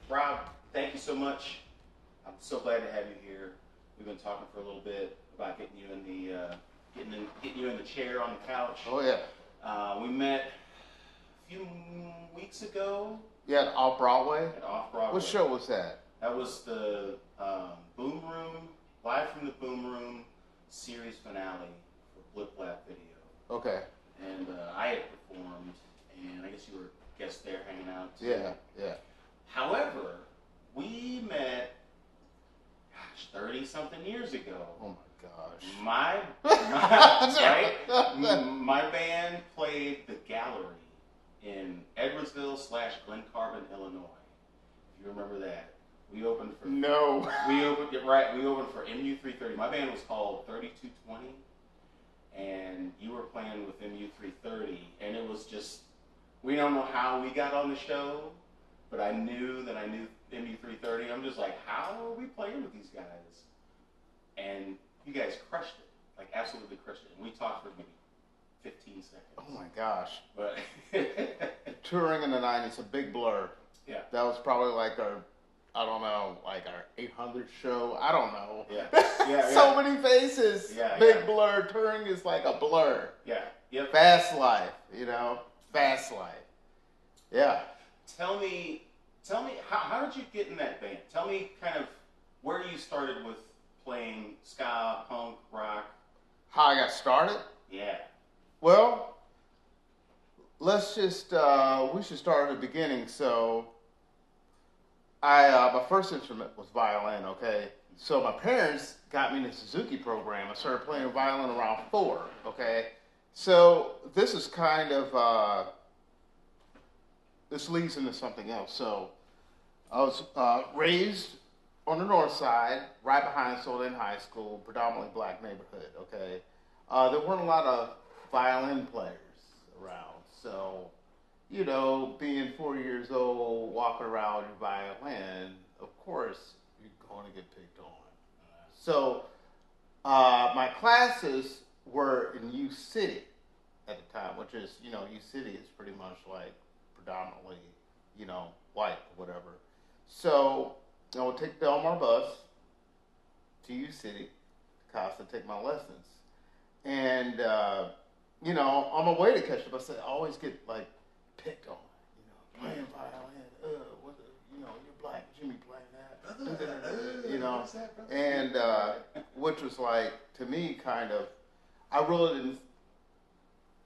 Rob, thank you so much. I'm so glad to have you here. We've been talking for a little bit about getting you in the getting you in the chair on the couch. Oh yeah. We met a few weeks ago. Yeah, at Off Broadway. At Off Broadway. What show was that? That was the Boom Room, live from the Boom Room series finale for Blip Lab Video. Okay. And I had performed, and I guess you were a guest there hanging out too. Yeah, yeah. However, we met, 30-something years ago. Oh my gosh. My band played the Gallery in Edwardsville/Glen Carbon, Illinois. If you remember that. We opened for... No. We opened for MU330. My band was called 3220, and you were playing with MU330, and it was just... We don't know how we got on the show, but I knew MU330. I'm just like, how are we playing with these guys? And you guys crushed it. Like, absolutely crushed it. And we talked for maybe 15 seconds. Oh my gosh. But touring in the 90s, a big blur. Yeah. That was probably like our 800th show. I don't know. Yeah. So many faces. Yeah. Big blur. Touring is like a blur. Yeah. Yep. Fast life, Fast life. Yeah. Tell me, how did you get in that band? Tell me kind of where you started with playing ska, punk, rock. How I got started? Yeah. Well, let's just, we should start at the beginning. So, my first instrument was violin, okay? So my parents got me in the Suzuki program. I started playing violin around 4, okay? So this is kind of, this leads into something else. So I was raised on the north side, right behind Solon High School, predominantly black neighborhood, okay? There weren't a lot of violin players around. So, being 4 years old, walking around with your violin, of course, you're going to get picked on. So my classes were in U City at the time, which is, U City is pretty much like predominantly, white or whatever. So I would take the Delmar bus to U City, to take my lessons. And, on my way to catch the bus, I always get, picked on, playing violin, you're black, Jimmy playing that, and, which was to me, kind of, I really didn't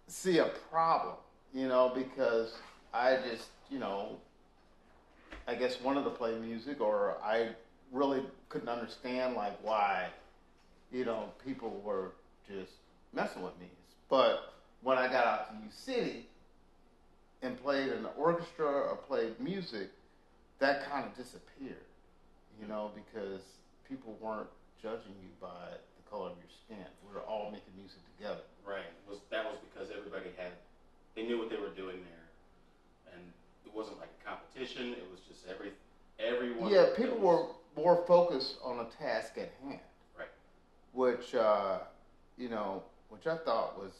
see a problem, because I just, I guess wanted to play music, or I really couldn't understand, why, people were just messing with me. But when I got out to U City and played in the orchestra or played music, that kind of disappeared, because people weren't judging you by the color of your skin. We were all making music together. Right. That was because everybody they knew what they were doing there, and it wasn't like a competition. It was just everyone. Yeah, people were more focused on the task at hand. Right. Which which I thought was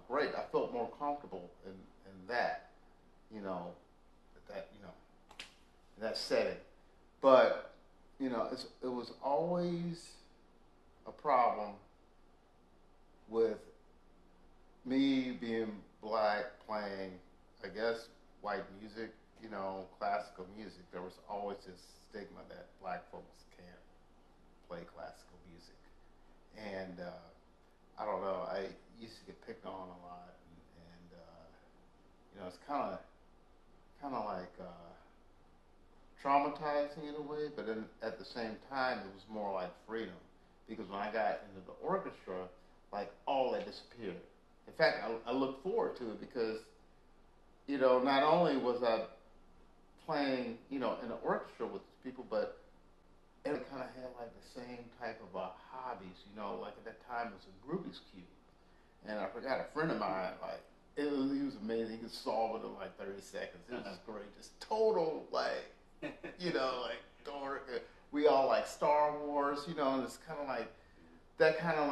great. I felt more comfortable in that, in that setting. But it was always a problem with me being black playing, I guess, white music, classical music. There was always this stigma that black folks can't play classical music. And I don't know, I used to get picked on a lot. And it's kind of like traumatizing in a way, but then at the same time, it was more like freedom. Because when I got into the orchestra, all that disappeared. In fact, I look forward to it because, not only was I playing, in the orchestra with people, but it kind of had the same type of hobbies, at that time it was a Rubik's Cube. And I forgot a friend of mine, he was amazing. He could solve it in 30 seconds. It was great. Just total, dark. We all like Star Wars, and it's kind of that kind of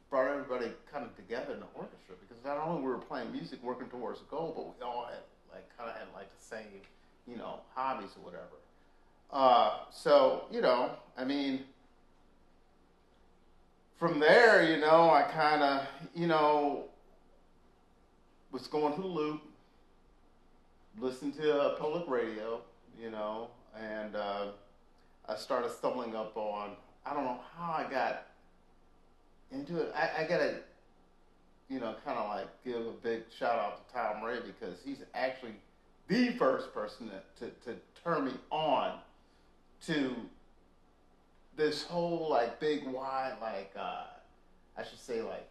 brought everybody kind of together in the orchestra, because not only we were playing music, working towards a goal, but we all had like kind of had like the same, you know, hobbies or whatever. So, you know, I mean, from there, you know, I kind of, you know, was going to the Loop, listening to public radio, you know, and I started stumbling up on, I don't know how I got into it. I got to, you know, kind of like give a big shout out to Tom Ray because he's actually the first person to turn me on to this whole like big wide, like, I should say like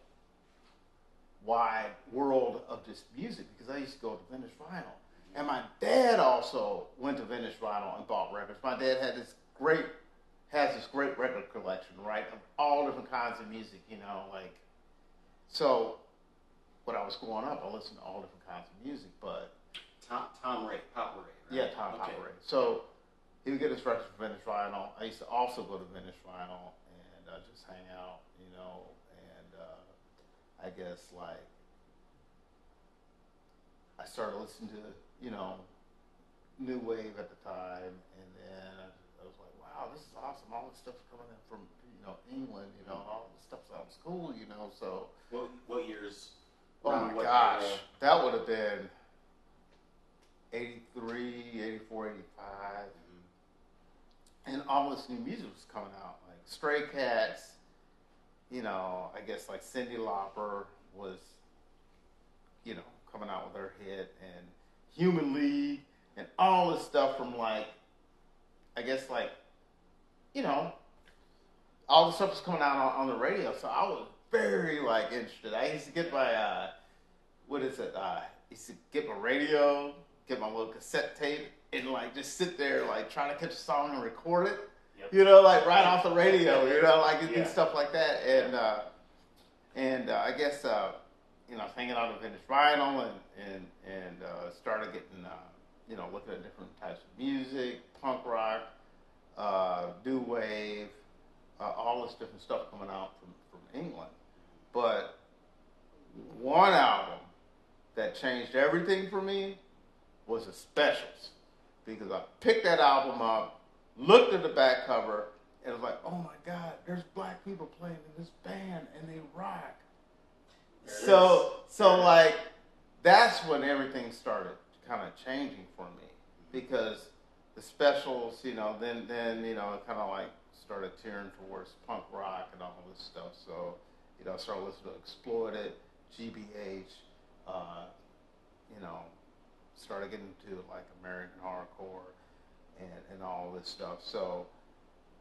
wide world of this music because I used to go to Vintage Vinyl. And my dad also went to Vintage Vinyl and bought records. My dad has this great record collection, right, of all different kinds of music, you know, like, so when I was growing up, I listened to all different kinds of music, but... Tom Ray, Papa Ray, right? Yeah, Tom Ray. So he would get his records from Vintage Vinyl. I used to also go to Vintage Vinyl and just hang out, you know, and I guess, like, I started listening to, you know, New Wave at the time, and then I was like, wow, this is awesome. All this stuff's coming in from, you know, England, you know, all this stuff sounds cool, you know, so. What years? Oh my gosh, that would have been 83, 84, 85. And all this new music was coming out, like Stray Cats, you know, I guess like Cyndi Lauper was, you know, coming out with her hit, and Human League, and all this stuff from like, I guess like, you know, all the stuff was coming out on the radio, so I was very like interested. I used to get my, used to get my radio, get my little cassette tape, and like just sit there like trying to catch a song and record it, you know, like right off the radio, you know, like and stuff like that, and I guess, you know, hanging out at Vintage Vinyl and started getting, you know, looking at different types of music, punk rock, new wave, all this different stuff coming out from England. But one album that changed everything for me was the Specials, because I picked that album up, looked at the back cover, and was like, oh my God, there's black people playing in this band and they rock. So like, that's when everything started kind of changing for me, because the Specials, you know, then you know, it kind of like started tearing towards punk rock and all this stuff. So, you know, I started listening to Exploited, GBH, you know, started getting into like American hardcore and all this stuff. So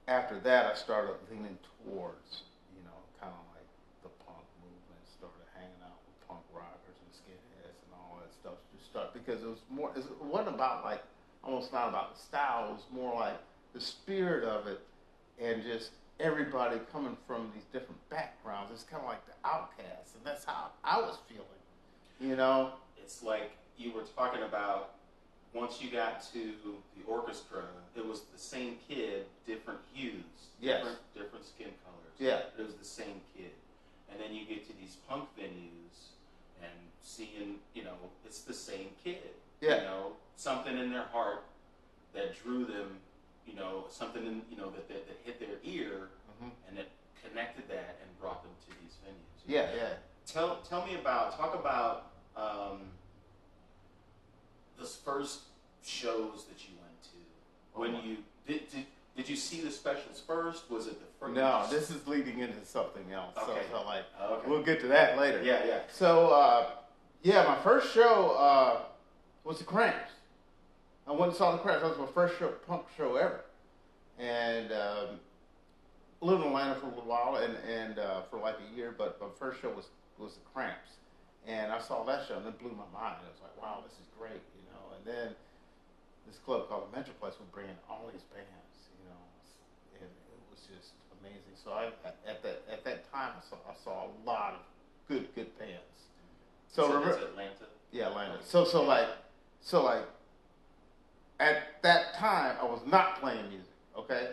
after that, I started leaning towards, you know, kind of like the punk movement, started hanging out with punk rockers and skinheads and all that stuff. Just because it was more, it wasn't about like, almost not about the style, it was more like the spirit of it, and just everybody coming from these different backgrounds. It's kind of like the Outcasts, and that's how I was feeling, you know? It's like you were talking about, once you got to the orchestra, it was the same kid, different hues, different skin colors. Yeah. It was the same kid. And then you get to these punk venues and seeing, you know, it's the same kid. Yeah. You know, something in their heart that drew them, you know, something in, you know, that hit their ear, and that connected that and brought them to these venues. Yeah, yeah. Tell me about, talk about those first shows that you went to. When you did you see the Specials first? Was it the first? No, this is leading into something else. Okay. So like, okay. We'll get to that later. Yeah. So yeah, my first show was the Cramps. I went and saw the Cramps. That was my first punk show ever, and lived in Atlanta for a little while and for like a year. But my first show was the Cramps, and I saw that show and it blew my mind. I was like, wow, this is great, you know. And then this club called the Metroplex would bring in all these bands, you know, and it was just amazing. So at that time I saw a lot of good bands. So it's Atlanta. Yeah, Atlanta. So like at that time I was not playing music, okay?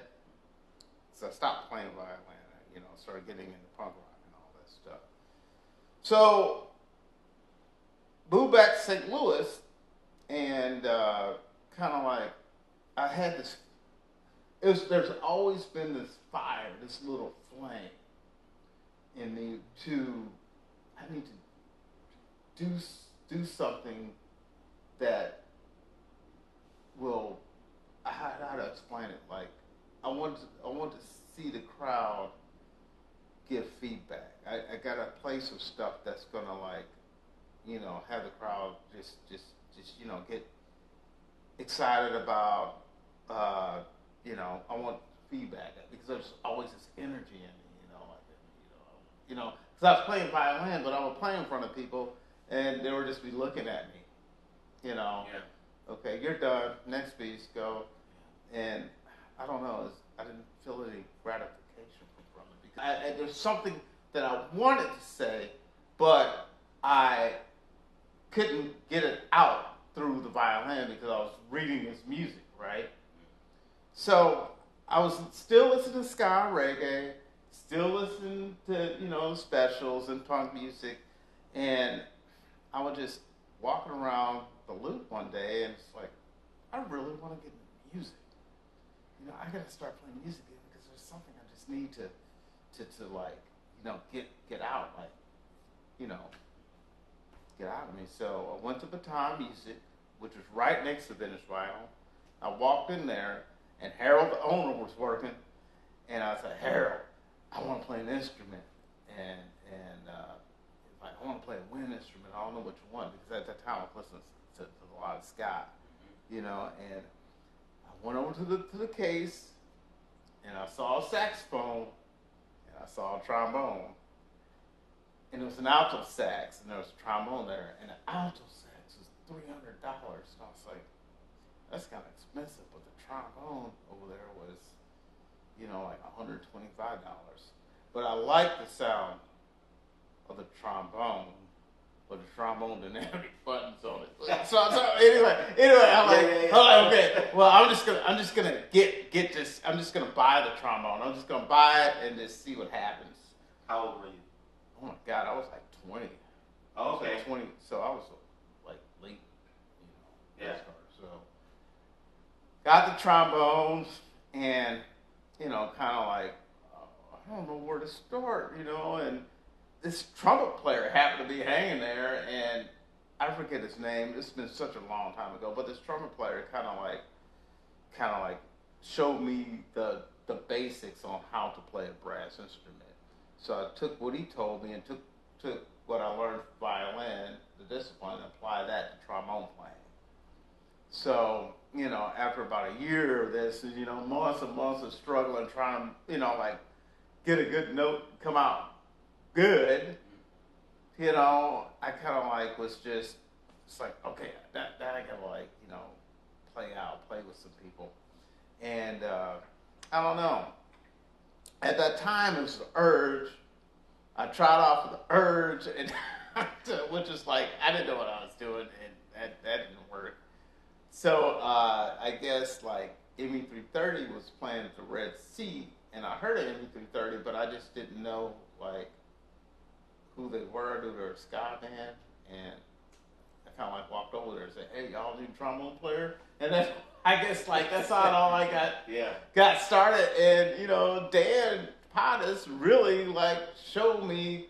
So I stopped playing by Atlanta, you know, started getting into punk rock and all that stuff. So moved back to St. Louis, and kind of like I had this. There's always been this fire, this little flame in me to. I need to do something that will. How to explain it? Like I want to see the crowd give feedback. I got to play some stuff that's gonna like, have the crowd just get excited about. I want feedback because there's always this energy in me. Because I was playing violin, but I would play in front of people, and they would just be looking at me. Yeah. Okay, you're done. Next piece, go. And I don't know. I didn't feel any gratification from it because there's something that I wanted to say, but I couldn't get it out through the violin because I was reading his music, right? So I was still listening to ska reggae, still listening to specials and punk music, and I was just walking around the loop one day, and it's like I really want to get into music. I got to start playing music again because there's something I just need to like get out, like get out of me. So I went to Baton Music, which was right next to Venice Vinyl. I walked in there, and Harold, the owner, was working, and I said, Harold, I want to play an instrument, and like I want to play a wind instrument. I don't know which one because at that time I was listening to a lot of ska, and I went over to the case, and I saw a saxophone, and I saw a trombone, and it was an alto sax, and there was a trombone there, and the alto sax was $300, and I was like, that's kind of expensive, but the trombone over there was, like $125. But I liked the sound of the trombone, but the trombone didn't have any buttons on it. So anyway, I'm like, okay, well, I'm just gonna get this. I'm just gonna buy the trombone. I'm just gonna buy it and just see what happens. How old were you? Oh my God, I was like 20. Oh, okay. 20. So I was like late, Yeah. So got the trombones and kind of like I don't know where to start, and this trumpet player happened to be hanging there, and I forget his name. It's been such a long time ago, but this trumpet player kind of like showed me the basics on how to play a brass instrument. So I took what he told me and took what I learned from violin, the discipline, and applied that to trombone playing. So after about a year of this, months and months of struggling, trying to like get a good note, come out good, I kind of like was just, it's like, okay, that I gotta like, play with some people. And I don't know. At that time, it was the Urge. I tried off with the Urge, and which is like, I didn't know what I was doing, and that didn't work. So I guess like MU330 was playing at the Red Sea, and I heard of MU330, but I just didn't know like who they were. I knew they were a ska band, and I kind of like walked over there and said, "Hey, y'all need a trombone player?" And then I guess like that's how it all like got started. And Dan Pottis really like showed me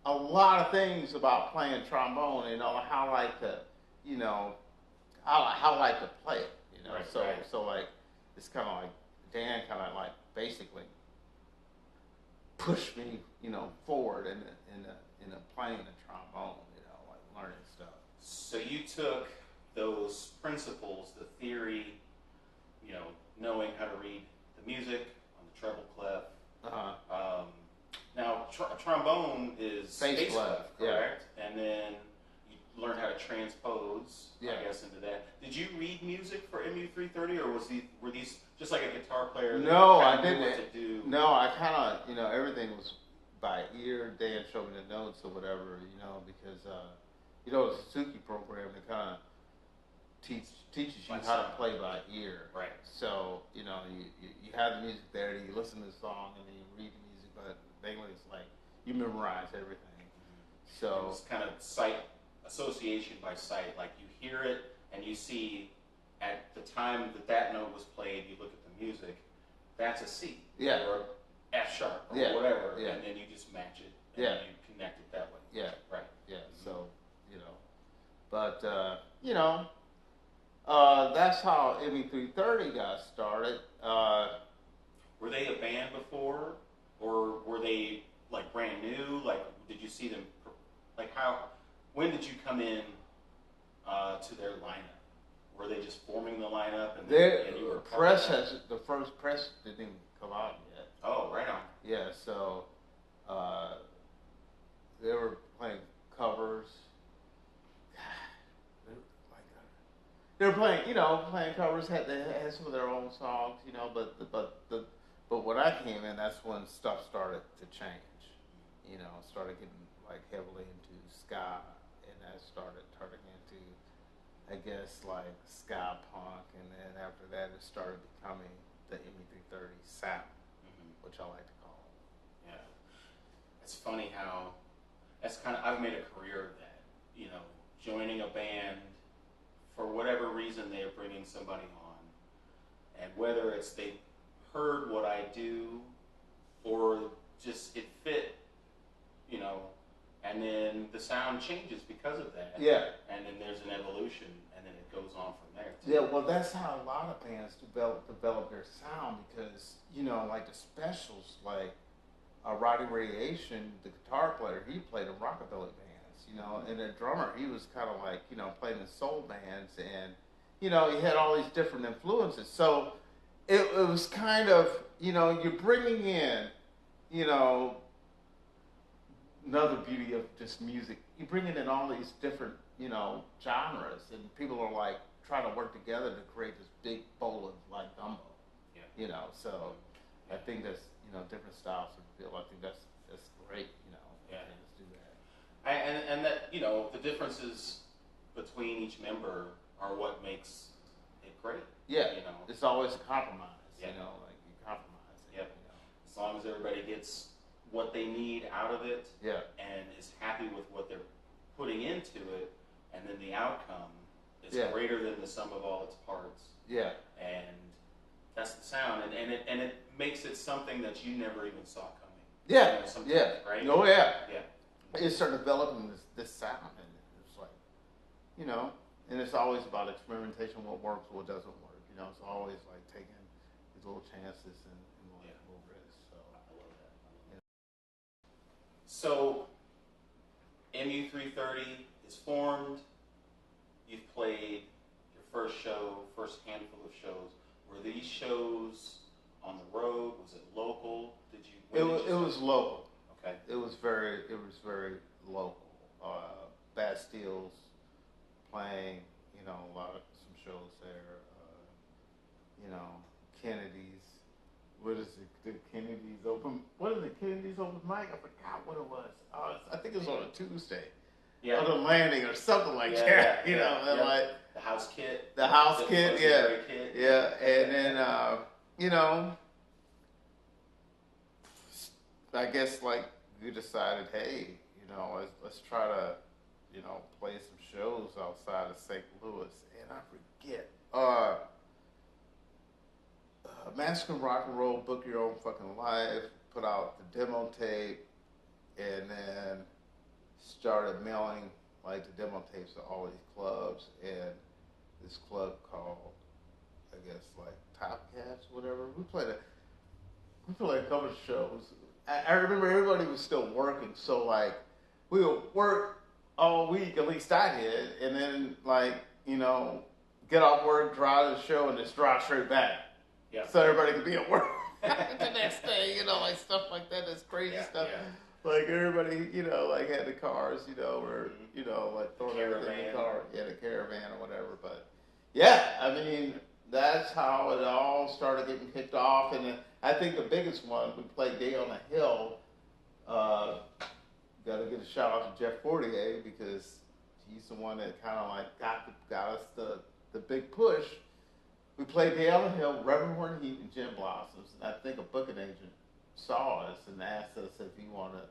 a lot of things about playing trombone. How I like to, how I like to play it. Right, so like it's kind of like Dan kind of like basically pushed me, forward in playing the trombone, like learning stuff. So you took those principles, the theory, knowing how to read the music on the treble clef. Now, trombone is bass clef, correct? Yeah. And then you learned how to transpose, I guess, into that. Did you read music for MU330, or were these just like a guitar player? No, I didn't. What to do? No, I kind of, everything was by ear. Dan showed me the notes or whatever, because, the Suzuki program, they kind of teaches you how to play by ear. Right. So, you have the music there, you listen to the song, and then you read the music, but mainly it's like you memorize everything. So it's kind of sight association by sight. Like you hear it, and you see at the time that note was played, you look at the music, that's a C. Yeah. Or F sharp or whatever, and then you just match it and you connect it that way. Yeah. Right. Yeah. So, but that's how MU330 got started. Were they a band before, or were they like brand new? Like, did you see them? Like, when did you come in to their lineup? Were they just forming the lineup and you were the first press didn't even come out yet. Oh, right on. Yeah, so they were playing covers. They were playing, playing covers. They had some of their own songs, but when I came in, that's when stuff started to change. Started getting like heavily into ska, and that started turning into, I guess, like ska-punk, and then after that, it started becoming the MU330 sound, which I like to call it. Yeah, it's funny how I've made a career of that. Joining a band for whatever reason they're bringing somebody on, and whether it's they heard what I do or just it fit, and then the sound changes because of that. Yeah. And then there's an evolution, and then it goes on from there. Yeah, well, that's how a lot of bands develop their sound because, like the Specials, like Roddy Radiation, the guitar player, he played in rockabilly bands, and the drummer, he was kind of like, playing in soul bands, and, he had all these different influences. So it was kind of, you're bringing in, another beauty of just music. You're bringing in all these different, genres, and people are like trying to work together to create this big bowl of like gumbo. Yeah. So I think that's, different styles of feel. I think that's great. Yeah. Let's do that. And that the differences between each member are what makes it great. Yeah. It's always a compromise. Yeah. Like you compromise. Yeah. As long as everybody gets what they need out of it. Yeah. And is happy with what they're putting into it, and then the outcome is greater than the sum of all its parts. Yeah. And that's the sound, and it makes it something that you never even saw coming. Yeah. Yeah. Right. Oh yeah. Yeah. It started developing this sound, and it's like, and it's always about experimentation, what works, what doesn't work. It's always like taking these little chances and little risks. So I love that. So MU330 is formed. You've played your first handful of shows. Were these shows on the road? Was it local? It was local. Okay. It was very local. Bastilles playing, a lot of some shows there. Kennedy's. What is it? The Kennedy's open. What is it? Kennedy's open mic? I forgot what it was. I think it was on a Tuesday. Yeah. On the landing or something like that. Like the house kit. The house kit, kit. Yeah. And then I guess like we decided, hey, let's try to, play some shows outside of St. Louis. And I forget. Massacre Rock and Roll, Book Your Own Fucking Life, put out the demo tape, and then started mailing like the demo tapes to all these clubs, and this club called, I guess, like Top Cats, whatever. We played a couple of shows. I remember everybody was still working, so like we would work all week, at least I did, and then like, get off work, drive to the show, and just drive straight back. Yeah. So everybody could be at work the next day, like stuff like that. That's crazy stuff. Yeah. Like everybody, like had the cars, or like throwing everything in the car, the caravan or whatever. But yeah, I mean that's how it all started getting kicked off. And I think the biggest one we played Day on the Hill. Got to give a shout out to Jeff Fortier because he's the one that kind of like got us the big push. We played Day on the Hill, Reverend Horn Heat, and Gin Blossoms, and I think a booking agent saw us and asked us if he wanted to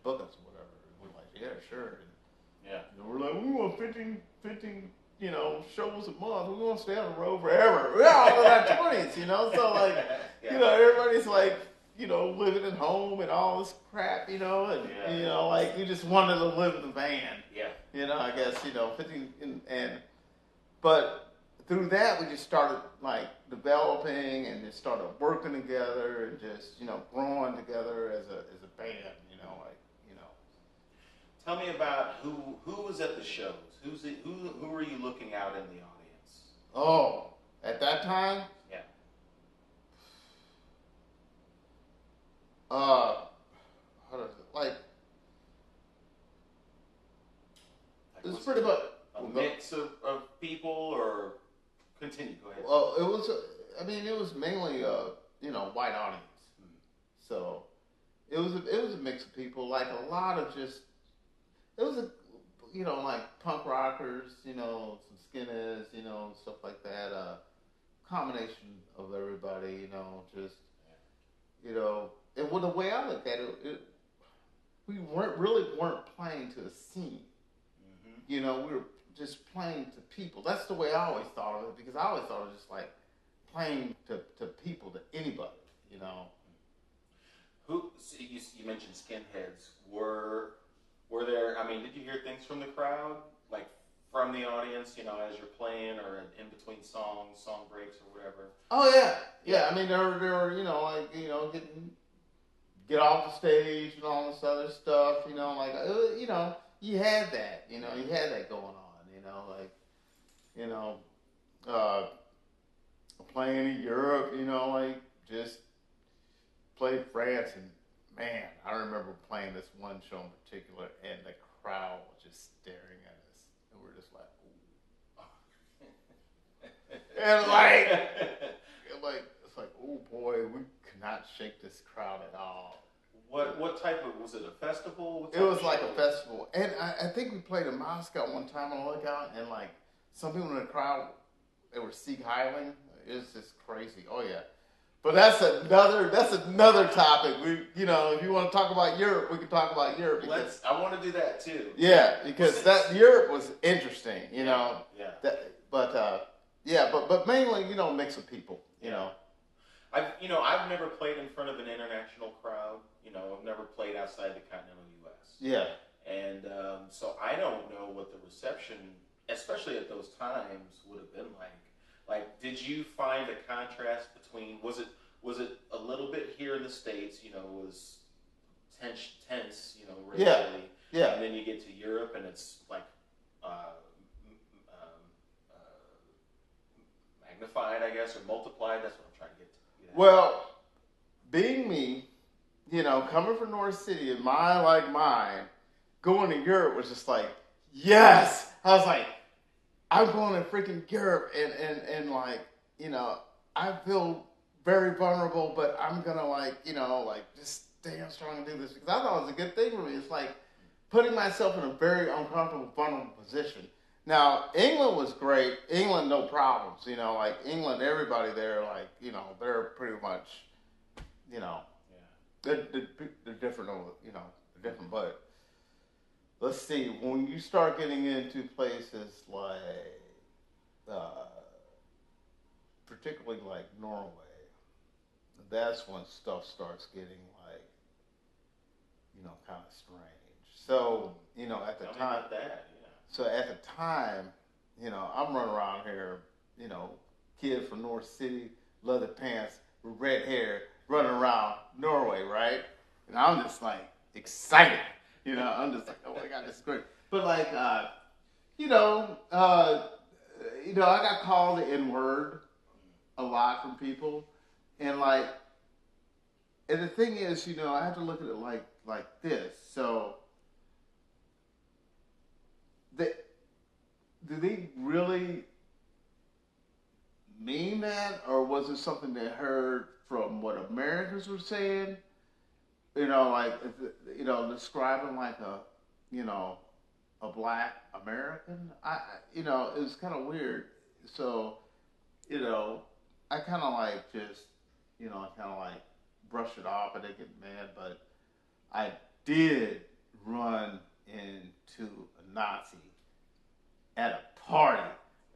book us or whatever. We're like, yeah, sure. And Yeah. You know, we're like, we want 15 shows a month. We want to stay on the road forever. We're all in our 20s, So like, yeah. Everybody's like, living at home and all this crap, and like we just wanted to live in the van. Yeah. I guess 15 but through that we just started like developing and just started working together and just growing together as a band. Tell me about who was at the shows. Who were you looking out in the audience? Oh, at that time? Yeah. How does it like? It's pretty much a mix of people, or continue. Go ahead. Well, it was mainly white audience. So it was a mix of people, like a lot of just. It was like punk rockers, some skinheads, stuff like that. Combination of everybody, just, and the way I look at it, we weren't playing to a scene. We were just playing to people. That's the way I always thought of it, because I always thought of it just like playing to people, to anybody, Who? So you mentioned skinheads. Were there? I mean, did you hear things from the crowd, like from the audience, as you're playing, or in between songs, song breaks, or whatever? Oh yeah. I mean, there were get off the stage and all this other stuff. You had that. You had that going on. Playing in Europe. Just played France and. Man, I remember playing this one show in particular, and the crowd was just staring at us, and we were just like, "Ooh," and it's like, "Oh boy, we could not shake this crowd at all." What type of, was it a festival? It was like a festival, and I think we played in Moscow one time on a lookout, and like some people in the crowd, they were Sieg Heiling. It was just crazy. Oh yeah. But that's another topic. We, if you want to talk about Europe, we can talk about Europe. I want to do that too. Yeah, because Europe was interesting, Yeah. But mainly, mix of people, I've never played in front of an international crowd. I've never played outside the continental U.S. Yeah. And so I don't know what the reception, especially at those times, would have been like. Like, did you find a contrast between, was it a little bit here in the States, was tense, racially, yeah, and then you get to Europe and it's like magnified, I guess, or multiplied. That's what I'm trying to get to. Well, being me, coming from North City and mine, going to Europe was just like, yes! I was like, I'm going to freaking Europe and I feel very vulnerable, but I'm going to just stay strong and do this, because I thought it was a good thing for me. It's like putting myself in a very uncomfortable, vulnerable position. Now, England was great. England, no problems. England, everybody there, they're pretty much, they're different over, they're different, but let's see, when you start getting into places like, particularly like Norway, that's when stuff starts getting kind of strange. So, at the time, so at the time, I'm running around here, kid from North City, leather pants, with red hair, running around Norway, right? And I'm just like excited. I'm just like, oh my God, this is great. But I got called the N-word a lot from people, and the thing is, I have to look at it like this. So, do they really mean that, or was it something they heard from what Americans were saying? Describing a black American. It was kind of weird. So, I kind of just, brush it off. I didn't get mad, but I did run into Nazi at a party,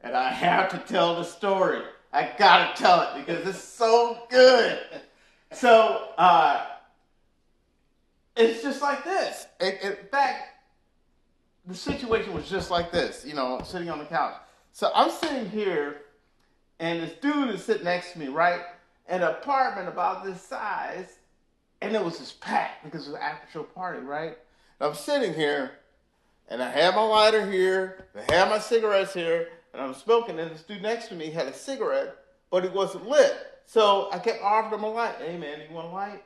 and I have to tell the story. I gotta tell it because it's so good. So it's just like this. In fact, the situation was just like this. Sitting on the couch. So I'm sitting here, and this dude is sitting next to me, right? An apartment about this size, and it was just packed because it was an after show party, right? And I'm sitting here, and I have my lighter here, and I have my cigarettes here, and I'm smoking, and this dude next to me had a cigarette, but he wasn't lit. So I kept offering him a light. Hey man, do you want a light?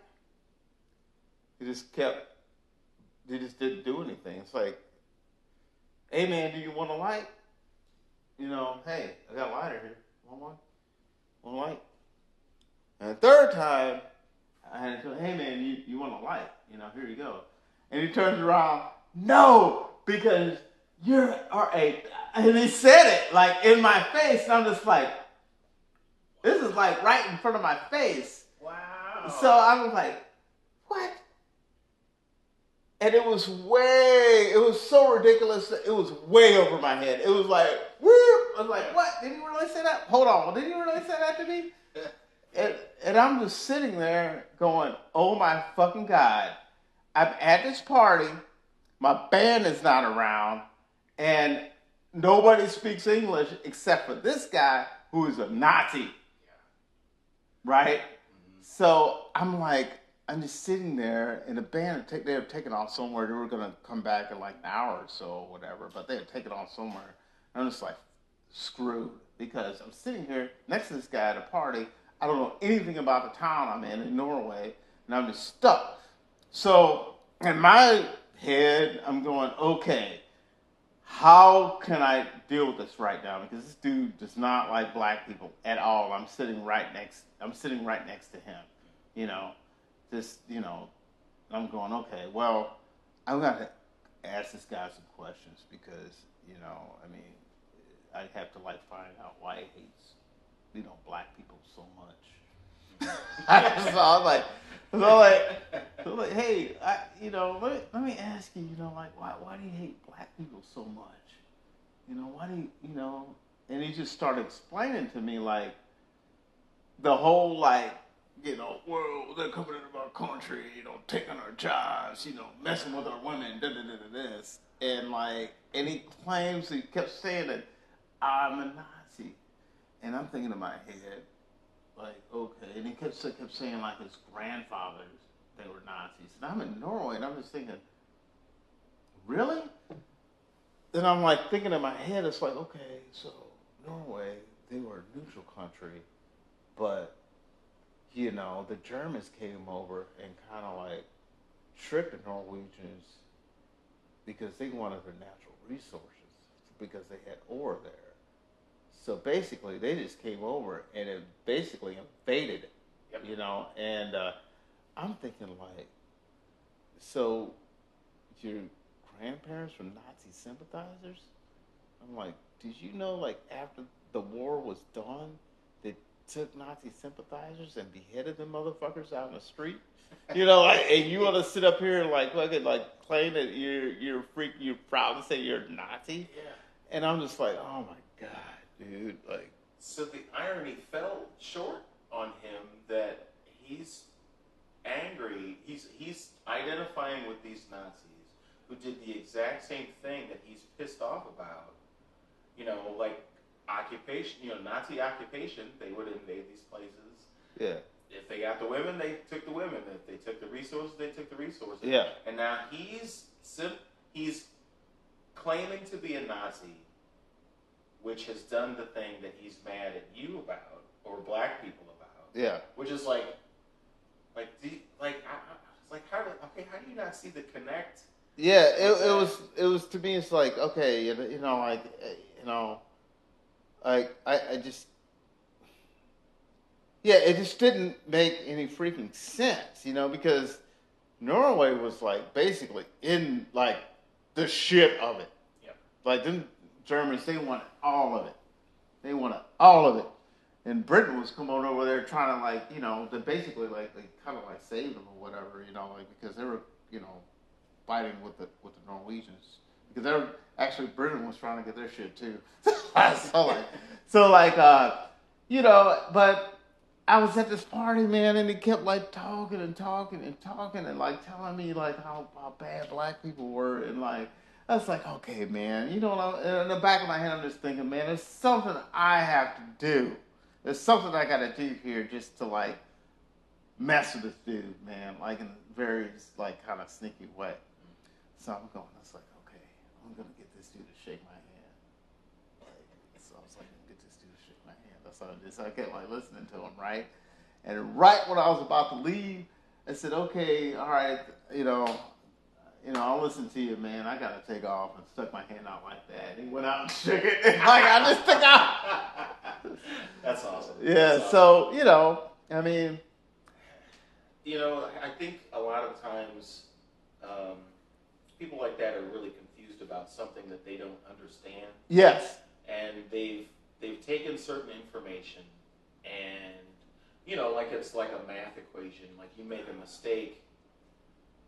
He just didn't do anything. It's like, hey man, do you want a light? Hey, I got a lighter here. Want one? Want a light? And the third time, I had to tell him, hey man, you want a light? Here you go. And he turns around, no, because you're R8. And he said it like in my face, and I'm just like, this is like right in front of my face. Wow. So I was like, what? And it was so ridiculous that it was way over my head. It was like, whoop. I was like, what? Did you really say that? Hold on. Did you really say that to me? And I'm just sitting there going, oh my fucking God. I'm at this party. My band is not around. And nobody speaks English except for this guy who is a Nazi. Right? Mm-hmm. So I'm just sitting there, and the band, they had taken off somewhere. They were going to come back in like an hour or so or whatever, but they had taken off somewhere. And I'm just like, screwed, because I'm sitting here next to this guy at a party. I don't know anything about the town I'm in Norway, and I'm just stuck. So in my head, I'm going, okay, how can I deal with this right now? Because this dude does not like black people at all. I'm sitting right next to him, I'm going, okay, well, I'm going to ask this guy some questions because, I have to find out why he hates, black people so much. So I was like, hey, let me ask you, why do you hate black people so much? Why do you, and he just started explaining to me the whole well, they're coming into our country, taking our jobs, messing with our women, this. And he claims, he kept saying that I'm a Nazi. And I'm thinking in my head, okay. And he kept saying his grandfathers, they were Nazis. And I'm in Norway, and I'm just thinking, really? Then I'm thinking in my head, it's like, okay, so Norway, they were a neutral country, but the Germans came over and kind of tricked the Norwegians because they wanted their natural resources because they had ore there. So basically, they just came over and it basically invaded it, And I'm thinking so your grandparents were Nazi sympathizers? I'm like, did you know after the war was done, they took Nazi sympathizers and beheaded them motherfuckers out in the street? And you want to sit up here and claim that you're freak, you're proud to say you're a Nazi? Yeah. And I'm just like, oh my God, dude. So the irony fell short on him that he's angry. He's identifying with these Nazis who did the exact same thing that he's pissed off about. Occupation, Nazi occupation, they would invade these places. Yeah. If they got the women, they took the women. If they took the resources, they took the resources. Yeah. And now he's claiming to be a Nazi, which has done the thing that he's mad at you about, or black people about. Yeah. Which is how do you not see the connect? Yeah, it was to me. It's okay, I just, yeah, it just didn't make any freaking sense, because Norway was basically in the shit of it. Yep. Them Germans, they wanted all of it. And Britain was coming over there trying to they basically they kind of saved them or whatever, because they were, fighting with the Norwegians because they're actually Britain was trying to get their shit too. You know, but I was at this party, man, and he kept like talking and talking and talking and like telling me like how bad black people were, and like I was like, okay, man, you know, in the back of my head, I'm just thinking, man, there's something I have to do. There's something I got to do here just to like mess with this dude, man, like in a very like kind of sneaky way. So I'm going, I was like, okay, I'm gonna get this dude to shake my hand. So I was like, get this dude to shake my hand. That's how I did. So I kept like listening to him, right? And right when I was about to leave, I said, okay, all right, I'll listen to you, man. I gotta take off, and stuck my hand out like that. And he went out and shook it, and like I just took out. That's awesome. Yeah. That's awesome. So I mean, I think a lot of times people like that are really confused about something that they don't understand. Yes. And they've taken certain information, and like it's like a math equation. Like you make a mistake,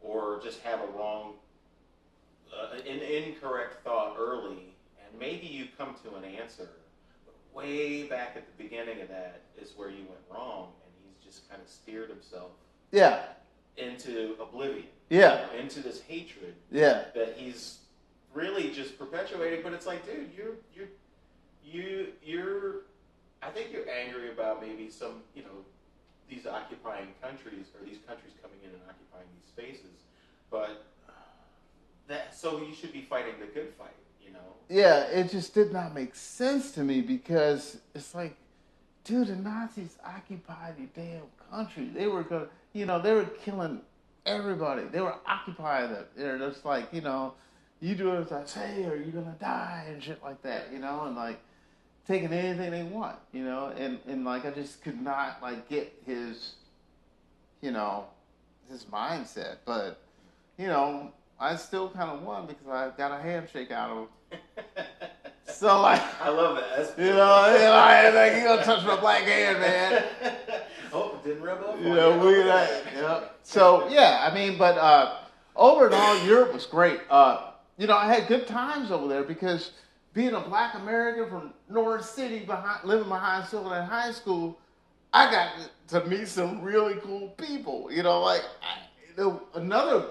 or just have a wrong, an incorrect thought early, and maybe you come to an answer, but way back at the beginning of that is where you went wrong, and he's just kind of steered himself. Yeah. Into oblivion. Yeah. Into this hatred. Yeah. That he's really just perpetuating. But it's like, dude, you're. I think you're angry about maybe some, these occupying countries, or these countries coming in and occupying these spaces. But so you should be fighting the good fight, Yeah, it just did not make sense to me, because it's like, dude, the Nazis occupied the damn country. They were going, they were killing everybody. They were occupying it. They're just like, you do it, like, hey, are you gonna die and shit like that, and like taking anything they want, and like I just could not like get his, his mindset. But I still kind of won because I got a handshake out of him. So like, I love that. That's like you gonna touch my black hand, man. Oh, didn't rub off. So yeah, I mean, but over and all, Europe was great. I had good times over there because being a black American from North City, living behind Silverland High School, I got to meet some really cool people. Another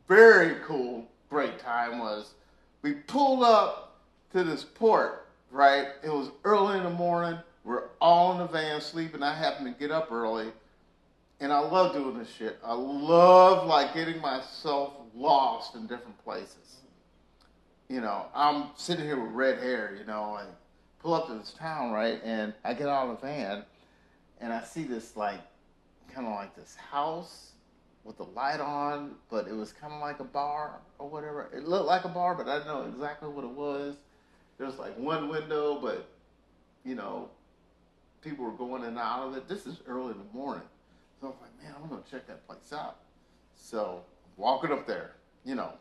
very cool, great time was we pulled up to this port, right? It was early in the morning. We're all in the van sleeping. I happened to get up early. And I love doing this shit. I love like getting myself lost in different places. I'm sitting here with red hair, I pull up to this town, right? And I get out of the van and I see this like, kind of like this house with the light on, but it was kind of like a bar or whatever. It looked like a bar, but I didn't know exactly what it was. There was like one window, but, people were going in and out of it. This is early in the morning. So I was like, man, I'm going to check that place out. So walking up there,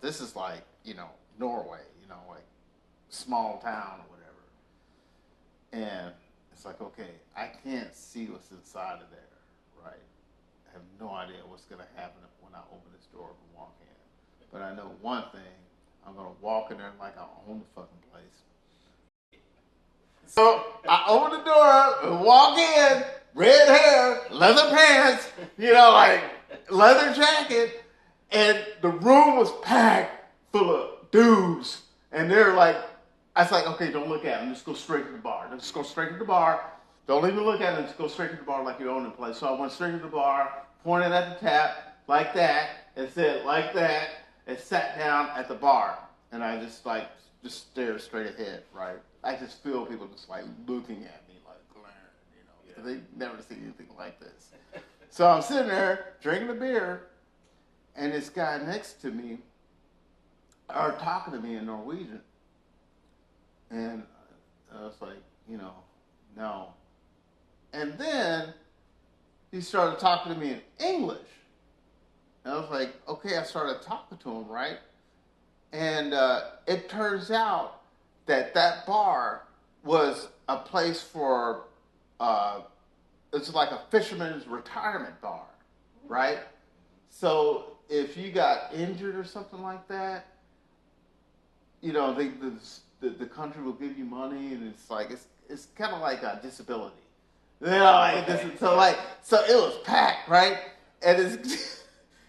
this is like, Norway, like small town or whatever. And it's like, okay, I can't see what's inside of there, right? I have no idea what's going to happen when I open this door and walk in. But I know one thing, I'm going to walk in there like I own the fucking place. So I open the door and walk in, red hair, leather pants, like leather jacket, and the room was packed full of dudes. And they're like, I was like, okay, don't look at them. Just go straight to the bar. Just go straight to the bar. Don't even look at them. Just go straight to the bar like you own the place. So I went straight to the bar, pointed at the tap like that, and said like that, and sat down at the bar. And I just stared straight ahead, right? I just feel people just like looking at me like glaring, because they never seen anything like this. So I'm sitting there drinking a beer, and this guy next to me are talking to me in Norwegian. And I was like, no. And then he started talking to me in English. And I was like, okay, I started talking to him, right? And it turns out that bar was a place for, it's like a fisherman's retirement bar, right? So if you got injured or something like that, you know, the country will give you money, and it's like it's kind of like a disability. You know, like Okay. so it was packed, right? And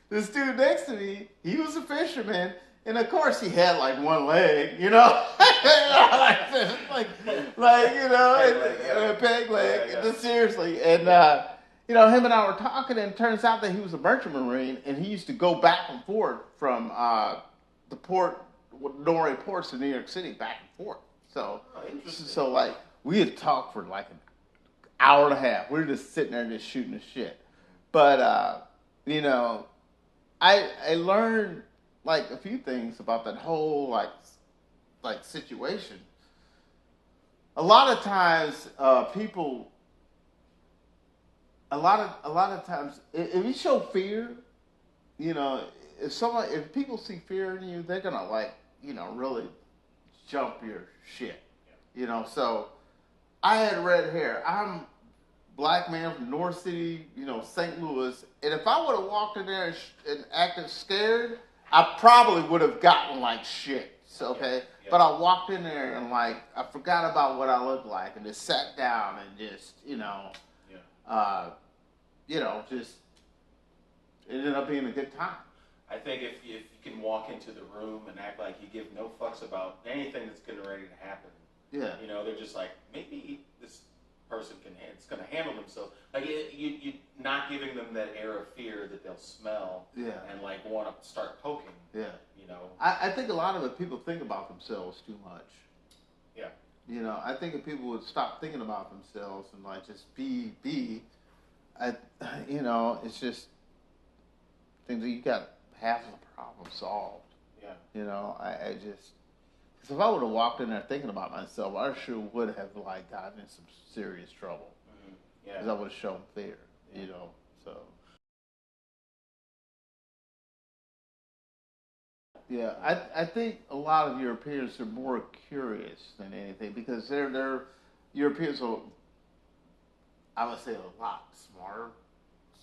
this dude next to me, he was a fisherman, and of course he had like one leg, you know, like you know, a peg leg, just seriously. And you know, him and I were talking, and it turns out that he was a merchant marine, and he used to go back and forth from the port, Norway ports in New York City, back and forth. So like we had talked for like an hour and a half. We were just sitting there just shooting the shit. But you know, I learned like a few things about that whole like situation. A lot of times, people. A lot of times, if you show fear, you know, if people see fear in you, they're gonna like, you know, really jump your shit. You know, so I had red hair. I'm black man from North City, you know, St. Louis, and if I would have walked in there and acted scared, I probably would have gotten like shit. Okay, but I walked in there and like I forgot about what I looked like and just sat down and just, you know, just it ended up being a good time. I think if you can walk into the room and act like you give no fucks about anything that's getting ready to happen, you know, they're just like, maybe this person it's going to handle themselves. Like you not giving them that air of fear that they'll smell and like want to start poking. Yeah. You know. I think a lot of it, people think about themselves too much. Yeah. You know, I think if people would stop thinking about themselves and like just be, you know, it's just things that you got half of the problem solved. Yeah. You know, I just, because if I would have walked in there thinking about myself, I sure would have like gotten in some serious trouble. Mm-hmm. Yeah. Because I would have shown fear. You know, so. Yeah, I think a lot of Europeans are more curious than anything because they're Europeans are, I would say, a lot smarter.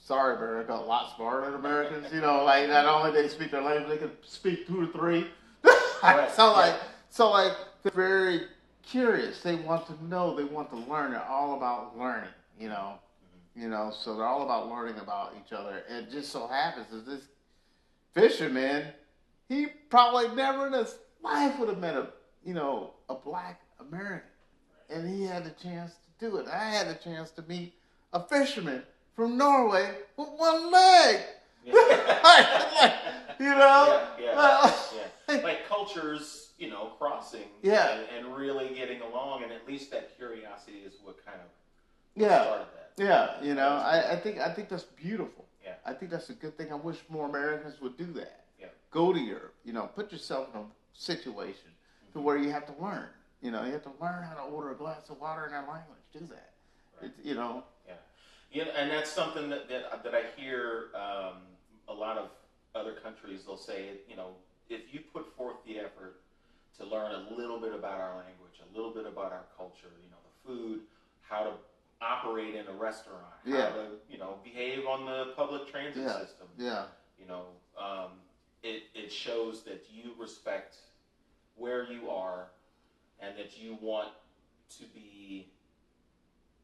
Sorry, America, a lot smarter than Americans. You know, like not only they speak their language, they can speak 2 or 3. Right. So they're very curious. They want to know. They want to learn. They're all about learning. You know, you know. So they're all about learning about each other. And it just so happens that this fisherman, he probably never in his life would have met a black American, and he had the chance to do it. I had the chance to meet a fisherman from Norway with one leg. Yeah. You know? Yeah. Like cultures, you know, crossing and really getting along, and at least that curiosity is what kind of started that. Yeah, you know, I think that's beautiful. Yeah. I think that's a good thing. I wish more Americans would do that. Yeah. Go to Europe, you know, put yourself in a situation to where you have to learn. You know, you have to learn how to order a glass of water in their language. Do that. Right. You know. Yeah, and that's something that I hear a lot of other countries. They'll say, you know, if you put forth the effort to learn a little bit about our language, a little bit about our culture, you know, the food, how to operate in a restaurant, how to, you know, behave on the public transit system. Yeah. You know, it shows that you respect where you are and that you want to be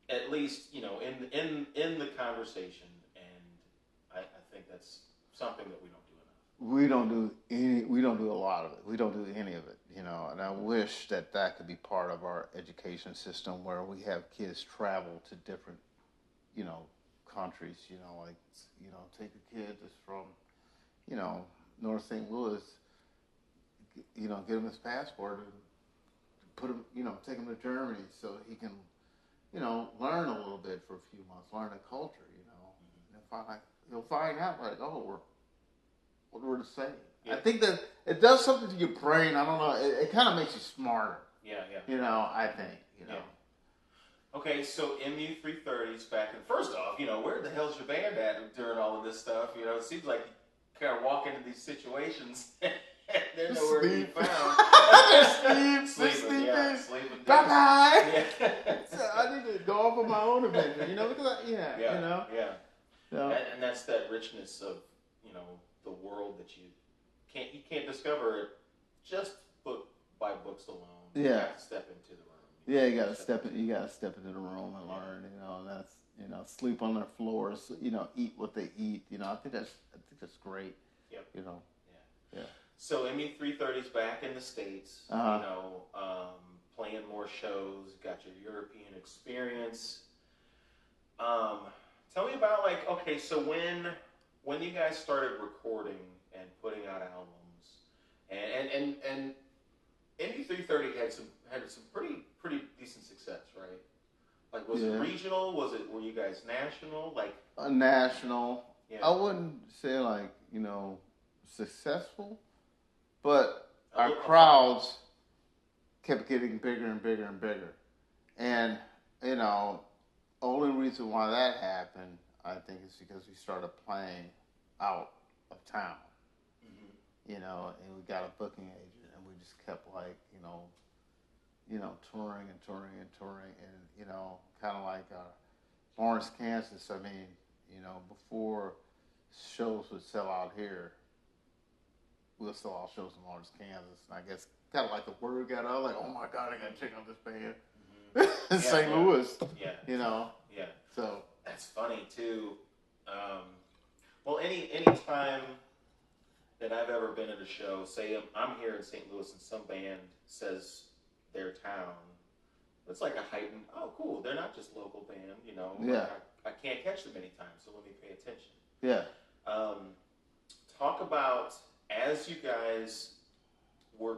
at least, you know, in the conversation, and I think that's something that we don't do enough. We don't do a lot of it. We don't do any of it, you know, and I wish that could be part of our education system where we have kids travel to different, you know, countries, you know, like, you know, take a kid that's from, you know, North St. Louis, you know, get him his passport and put him, you know, take him to Germany so he can, you know, learn a little bit for a few months, learn the culture, you know, and he'll find out like, oh, what we're saying. Yeah. I think that it does something to your brain. I don't know. It kind of makes you smarter. Yeah. You know, I think. You know. Yeah. Okay, so MU330's back. And first off, you know, where the hell's your band at during all of this stuff? You know, it seems like you kind of walk into these situations. They're nowhere to be found. They're sleeping. Bye-bye. Yeah. So I need to go off on my own adventure, you know, because you know. Yeah. So. And that's that richness of, you know, the world that you can't discover it just by books alone. Yeah. You have to step into the room. Yeah, you gotta step into the room and learn. You know, and that's sleep on their floors. You know, eat what they eat. You know, I think that's great. Yep. You know. Yeah. So MU330's back in the States. Uh-huh. You know, playing more shows. Got your European experience. Tell me about so when you guys started recording and putting out albums, and MU330 had some pretty decent success, right? Like, was it regional? Were you guys national? Like national. Yeah. I wouldn't say successful, but our crowds kept getting bigger and bigger and bigger, and only reason why that happened, I think, is because we started playing out of town. Mm-hmm. And we got a booking agent, and we just kept touring and touring and touring, and kind of like Lawrence, Kansas. I mean, before shows would sell out here, we'll sell out shows in Lawrence, Kansas, and I guess kind of like the word got out, like, oh my God, I gotta check out this band. Mm-hmm. in St. Louis. Yeah. Yeah. So that's funny too. Well, any time that I've ever been at a show, say I'm here in St. Louis and some band says their town, it's like a heightened, oh cool, they're not just local band, Yeah. I can't catch them anytime, so let me pay attention. Yeah. Talk about, as you guys were,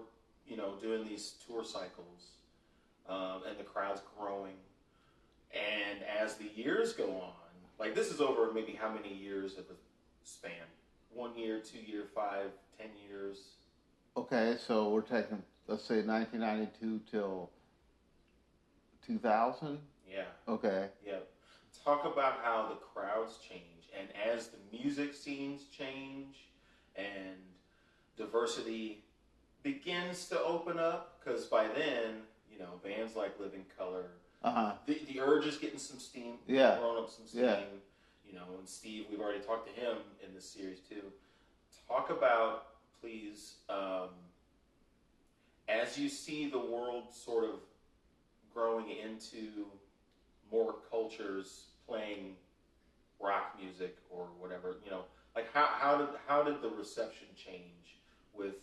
doing these tour cycles, and the crowd's growing, and as the years go on, like this is over maybe how many years of a span? 1 year, 2 year, 5, 10 years? Okay, so we're taking, let's say 1992 till 2000? Yeah. Okay. Yeah. Talk about how the crowds change, and as the music scenes change, and diversity begins to open up, because by then, bands like Living Color, the Urge is getting some steam, growing up some steam, and Steve, we've already talked to him in this series too. Talk about, please, as you see the world sort of growing into more cultures playing rock music or whatever, like how did the reception change with,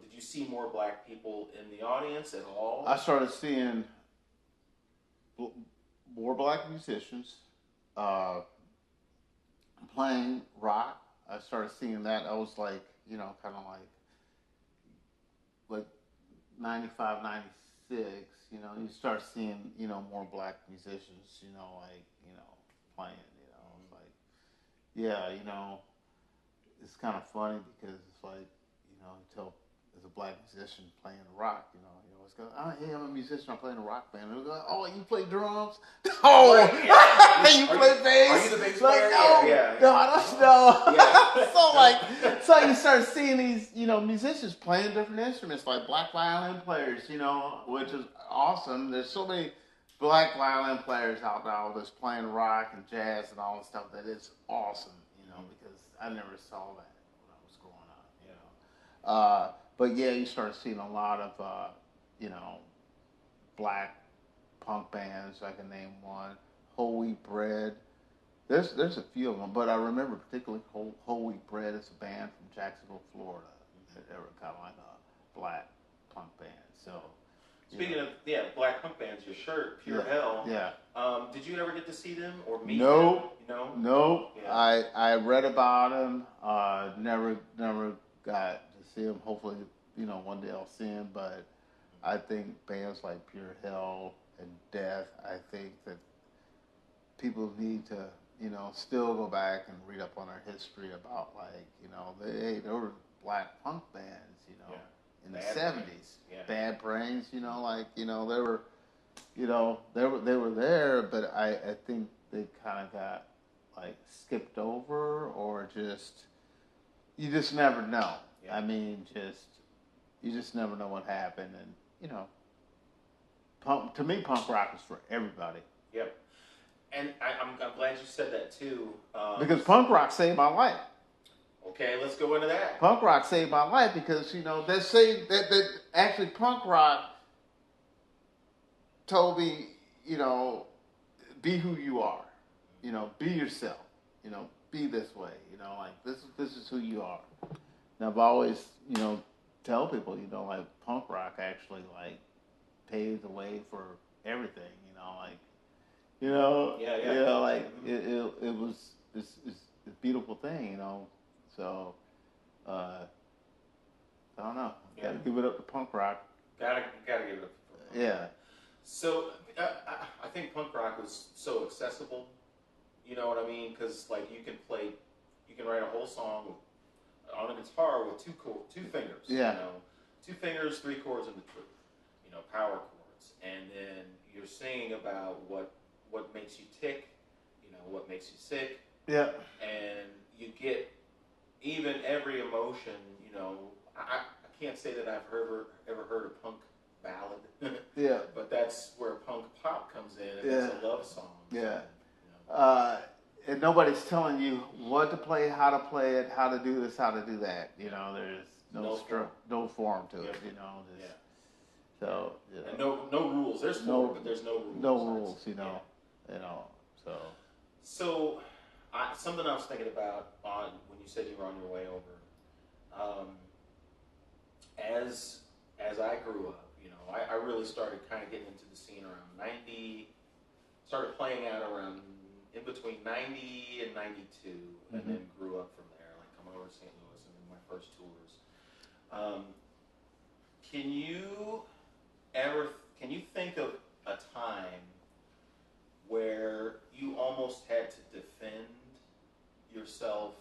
did you see more black people in the audience at all? I started seeing more black musicians playing rock. I started seeing that. I was like, kind of like 95, 96, you start seeing, more black musicians, playing, like, it's kind of funny because it's like, until as a black musician playing rock, you always go, oh, hey, I'm a musician, I'm playing a rock band. And go, oh, you play drums? Oh, you play bass? Are you the bass player? Like, no, I don't know. Yeah. so you start seeing these, musicians playing different instruments, like black violin players, which is awesome. There's so many black violin players out now that's playing rock and jazz and all this stuff that is awesome, because I never saw that when I was growing up, But yeah, you start seeing a lot of, black punk bands. I can name one, Whole Wheat Bread. There's a few of them, but I remember particularly Whole Wheat Bread is a band from Jacksonville, Florida. They were kind of like a black punk band. So, speaking of black punk bands, your shirt, Pure Hell. Yeah. Did you ever get to see them or meet them? No. Yeah. I read about them. Never got to see them. Hopefully, one day I'll see them. But I think bands like Pure Hell and Death, I think that people need to, still go back and read up on our history about, like, there were black punk bands, in the 70s. Yeah. Bad Brains, they were, they were there, but I think they kind of got, like, skipped over, or you just never know. Yeah. I mean, you just never know what happened, and, to me, punk rock is for everybody. Yep. And I'm glad you said that too. Because punk rock saved my life. Okay, let's go into that. Punk rock saved my life because, you know, that actually punk rock told me, you know, be who you are. You know, be yourself. You know, be this way. You know, like this is who you are. And I've always, you know, tell people, you know, like punk rock actually like paved the way for everything. You know, like, you know, you know, like it was this beautiful thing. You know, so I don't know. Got to give it up to punk rock. Gotta give it up. Yeah. So I think punk rock was so accessible. You know what I mean? Because like you can write a whole song on a guitar with two fingers. Yeah. You know, 2 fingers, 3 chords, and the truth. You know, power chords, and then you're singing about what makes you tick. You know, what makes you sick. Yeah. And you get even every emotion. You know, I can't say that I've ever heard a punk ballad. Yeah. But that's where punk pop comes in, and it's a love song. Yeah. So, you know. And nobody's telling you what to play, how to play it, how to do this, how to do that. You know, there's no form to it. You know. So. You know. And no rules. There's form, but there's no rules. No rules. You know. Yeah. You know. So, something I was thinking about when you said you were on your way over. As I grew up, you know, I really started kind of getting into the scene around 90. Started playing out around in between 90 and 92, and then grew up from there, like coming over to St. Louis and then my first tours. Can you think of a time where you almost had to defend yourself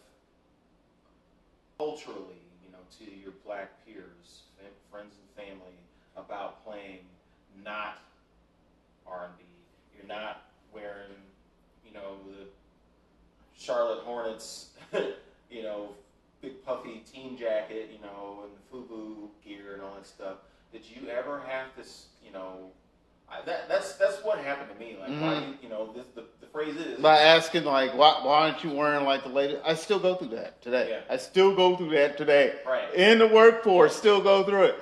culturally, you know, to your black peers, friends and family, about playing not R&B? You're not wearing, you know, the Charlotte Hornets, you know, big puffy team jacket, you know, and the FUBU gear and all that stuff. Did you ever have this, you know, that's what happened to me. Like, why, you know, the phrase is... By asking, like, why aren't you wearing, like, the latest... I still go through that today. Yeah. I still go through that today. Right. In the workforce, still go through it.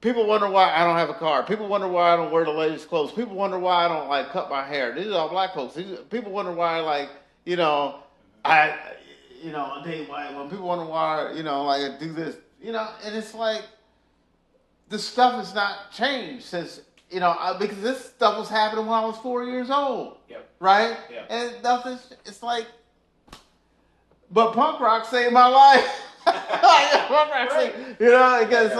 People wonder why I don't have a car. People wonder why I don't wear the latest clothes. People wonder why I don't, like, cut my hair. These are all black folks. People wonder why, like, you know, I date white. When people wonder why, you know, like, I do this, you know, and it's like, the stuff has not changed since, you know, because this stuff was happening when I was 4 years old. Yep. Right? Yeah. And nothing's, it's like, but punk rock saved my life. Punk rock saved, you know, because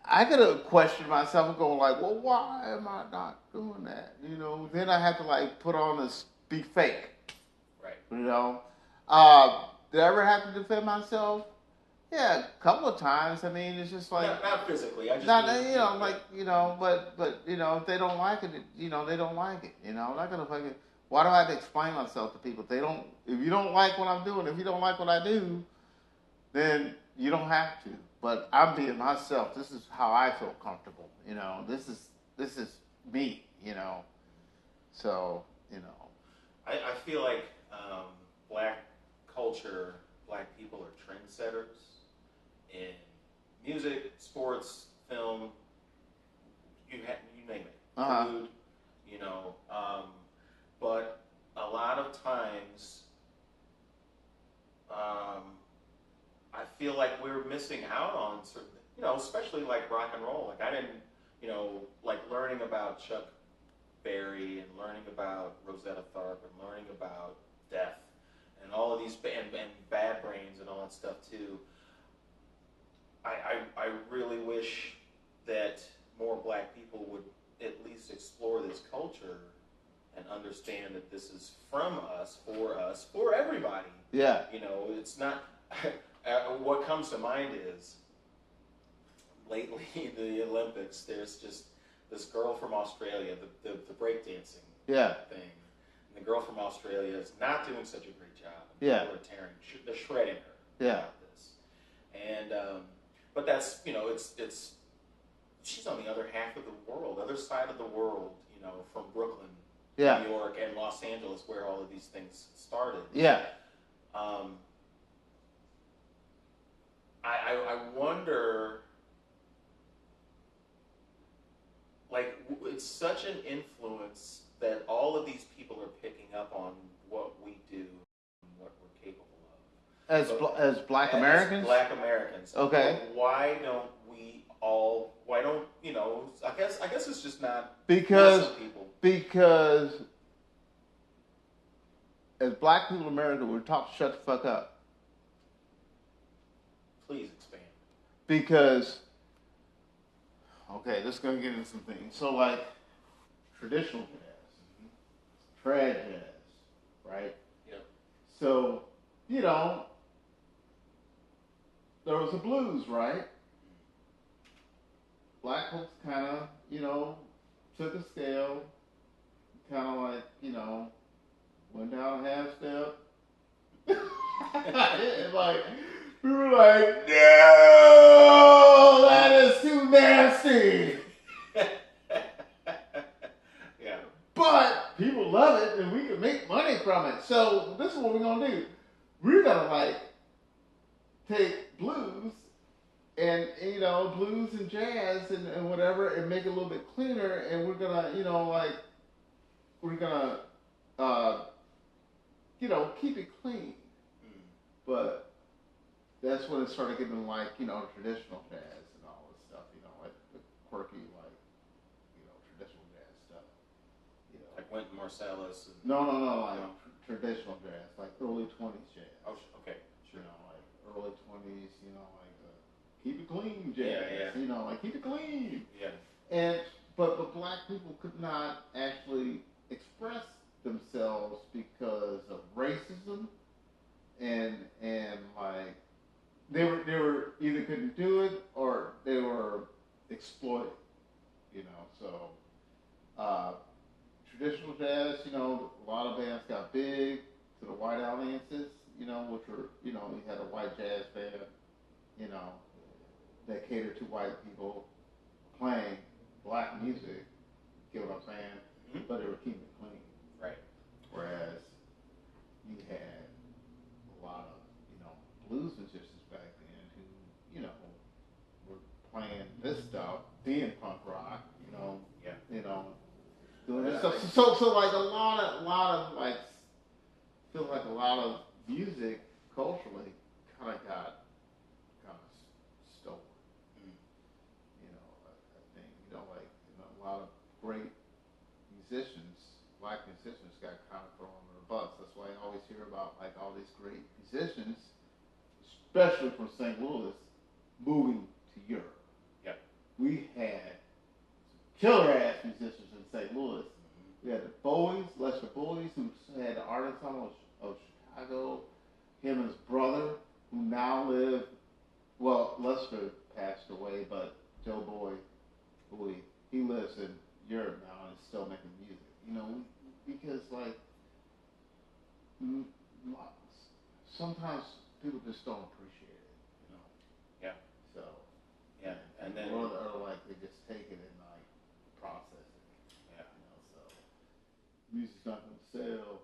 I could have questioned myself and going like, well, why am I not doing that? You know, then I have to like put on this, be fake. Right. You know? Did I ever have to defend myself? Yeah, a couple of times. I mean, it's just like... Not physically. I just... Not, you know, like, you know, but, you know, if they don't like it, you know, they don't like it. You know, I'm not going to fucking... Why do I have to explain myself to people? If you don't like what I'm doing, if you don't like what I do, then you don't have to. But I'm being myself. This is how I feel comfortable. You know, this is me, you know. So, you know. I feel like black culture, black people are trendsetters in music, sports, film, you name it, food, you know. But a lot of times, I feel like we're missing out on certain, you know, especially like rock and roll. Like I didn't, you know, like learning about Chuck Berry and learning about Rosetta Tharpe and learning about Death and all of these, and Bad Brains and all that stuff too. I really wish that more black people would at least explore this culture and understand that this is from us, for everybody. Yeah. You know, it's not... what comes to mind is, lately, the Olympics, there's just this girl from Australia, the breakdancing thing. And the girl from Australia is not doing such a great job. Yeah. People are they're shredding her about this. And, but that's, you know, it's she's on the other half of the world, other side of the world, you know, from Brooklyn, New York, and Los Angeles, where all of these things started. Yeah. Um, I wonder, like, it's such an influence that all of these people are picking up on what we do and what we're capable of. As Black Americans? As Black Americans. Okay. But why don't we all, why don't, you know, I guess it's just not because people. Because as Black people in America, we're taught to shut the fuck up. Please expand. Because, okay, this is going to get into some things. So, like, traditional jazz, trad jazz, right? Yep. So, you know, there was a blues, right? Black folks kind of, you know, took a scale, kind of like, you know, went down a half step. Like, we were like, no, that is too nasty. Yeah. But people love it, and we can make money from it. So this is what we're gonna do. We're gonna like take blues and you know blues and jazz and whatever, and make it a little bit cleaner. And we're gonna you know like we're gonna you know keep it clean. But that's when it started getting like, you know, traditional jazz and all this stuff, you know, like the quirky, like, you know, traditional jazz stuff. You know. Like Wynton Marsalis? And, no, like traditional jazz, like early 20s jazz. Oh, okay, sure. You know, like early 20s, you know, like keep it clean jazz. Yeah. You know, like keep it clean. Yeah. But Black people could not actually express themselves because of racism and like, They were either couldn't do it or they were exploited, you know. So traditional jazz, you know, a lot of bands got big to the white audiences, you know, which were you know you had a white jazz band, you know, that catered to white people playing Black music. Get what I'm saying? Mm-hmm. But they were keeping it clean, right? Whereas you had a lot of you know blues musicians back then who, you know, were playing this stuff, being punk rock, you know, you know, doing this stuff. So like a lot of like, feel like a lot of music culturally kind of got stolen. You know, I think you know like you know, a lot of great musicians, Black musicians, got kind of thrown under the bus. That's why I always hear about like all these great musicians, especially from St. Louis, moving to Europe. Yep. We had killer ass musicians in St. Louis. We had the Bowies, Lester Bowies, who had the art ensemble of Chicago. Him and his brother, who now live. Well, Lester passed away, but Joe Bowie, he lives in Europe now and is still making music. You know, because like sometimes people just don't appreciate it. You know. Yeah. So. Yeah, and then or like they just take it and like process it. Yeah. You know, so music's not gonna sell.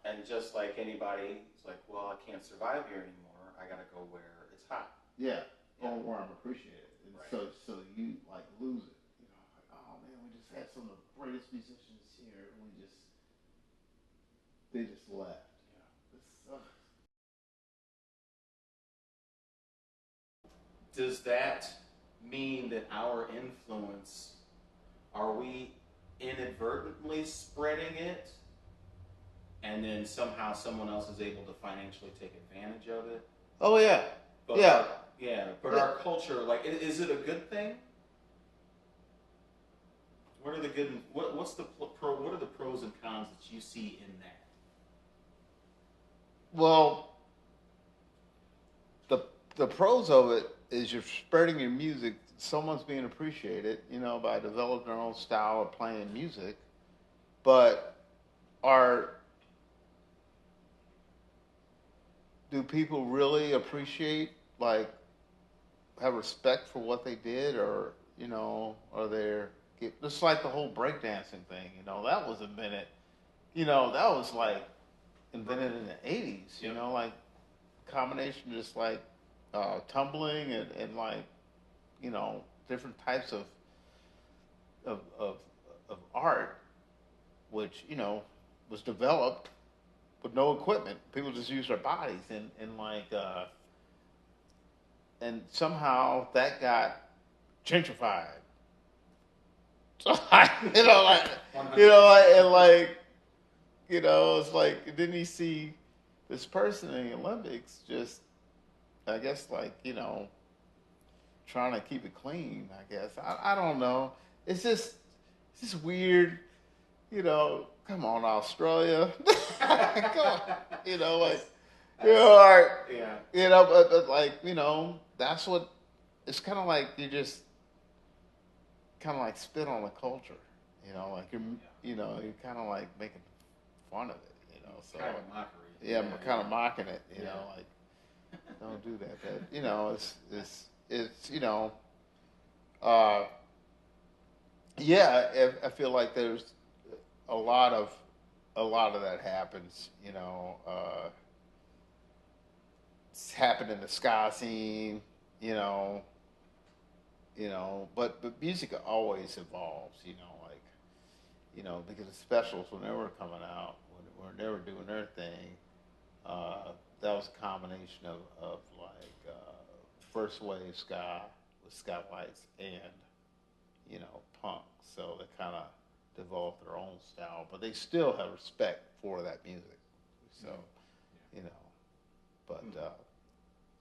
And just like anybody, it's like, well, I can't survive here anymore. I gotta go where it's hot. Yeah. Or where I'm appreciated. And right. so you like lose it. You know, like, oh man, we just had some of the greatest musicians here and they just left. Yeah. This sucks. Does that mean that our influence, are we inadvertently spreading it, and then somehow someone else is able to financially take advantage of it? Oh yeah. But But our culture, like, is it a good thing? What are the good? What are the pros and cons that you see in that? Well, the pros of it is you're spreading your music. Someone's being appreciated, you know, by developing their own style of playing music. But do people really appreciate, like, have respect for what they did, or you know, are they just like the whole breakdancing thing? You know, that was invented. You know, that was like invented in the 80s, you know, like combination just like tumbling and like, you know, different types of, of, of art, which, you know, was developed with no equipment. People just use their bodies and like, and somehow that got gentrified. So, you know, like, you know, like, and like, you know, it's like, then you see this person in the Olympics just, I guess, like, you know, trying to keep it clean, I guess. I don't know. It's just weird, you know, come on, Australia. Come on. You know, like, you know, like, yeah. You know, but like, you know, that's what, it's kind of like you just kind of like spit on the culture, you know, like you know, you're kind of like making fun of it, you know, so. Kind of a mockery. Yeah, I'm kind of mocking it, you know, like, don't do that. But, you know, it's you know, yeah, I feel like there's a lot of that happens, you know, it's happened in the ska scene, you know, but music always evolves, you know, like, you know, because the specials when they were coming out, when they were doing their thing, that was a combination of like first wave ska with ska lights and, you know, punk. So they kind of developed their own style, but they still have respect for that music. So, you know, but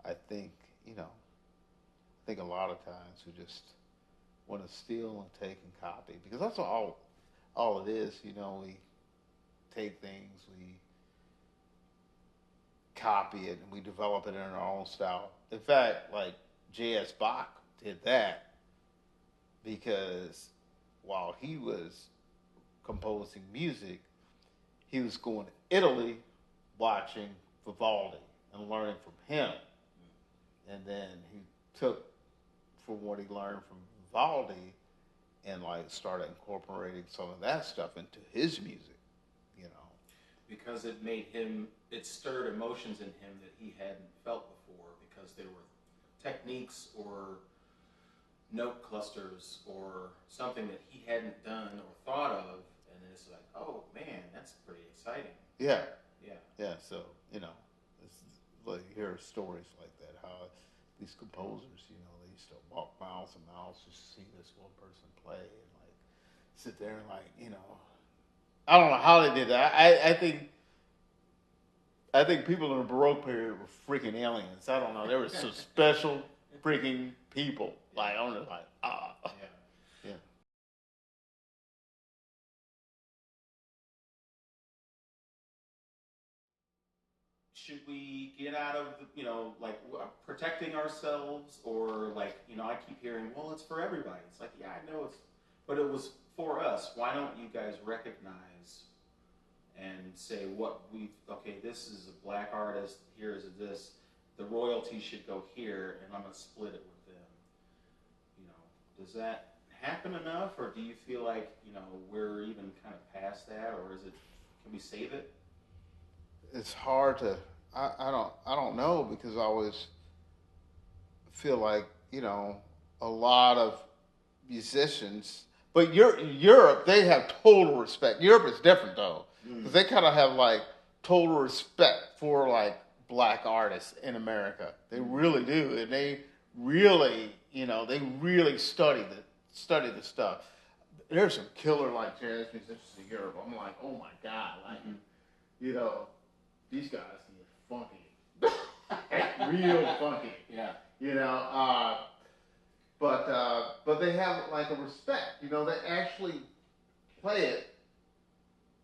I think, you know, I think a lot of times we just want to steal and take and copy because that's all it is. You know, we take things, we copy it, and we develop it in our own style. In fact, like J.S. Bach did that because while he was composing music, he was going to Italy watching Vivaldi and learning from him. And then he took from what he learned from Vivaldi and like started incorporating some of that stuff into his music, you know. Because it stirred emotions in him that he hadn't felt before because there were techniques or note clusters or something that he hadn't done or thought of, and it's like, oh man, that's pretty exciting. Yeah. Yeah. Yeah, so, you know, it's like you hear stories like that, how these composers, you know, they used to walk miles and miles just to see this one person play and like sit there and like, you know, I don't know how they did that. I think people in the Baroque period were freaking aliens. I don't know. They were some special freaking people. Like, I'm just like, ah. Yeah. Should we get out of, you know, like protecting ourselves, or like, you know, I keep hearing, well, it's for everybody. It's like, yeah, I know but it was for us. Why don't you guys recognize and say okay, this is a black artist, here is this, the royalty should go here, and I'm going to split it with them. You know, does that happen enough, or do you feel like, you know, we're even kind of past that, or can we save it? It's hard to, I don't know because I always feel like, you know, a lot of musicians, but Europe, they have total respect. Europe is different though, because they kind of have like total respect for like black artists in America. They really do, and they really, you know, they really study the stuff. There's some killer like jazz musicians in Europe. I'm like, oh my god, like, you know, these guys can get funky, real funky. Yeah. You know, but they have like a respect. You know, they actually play it.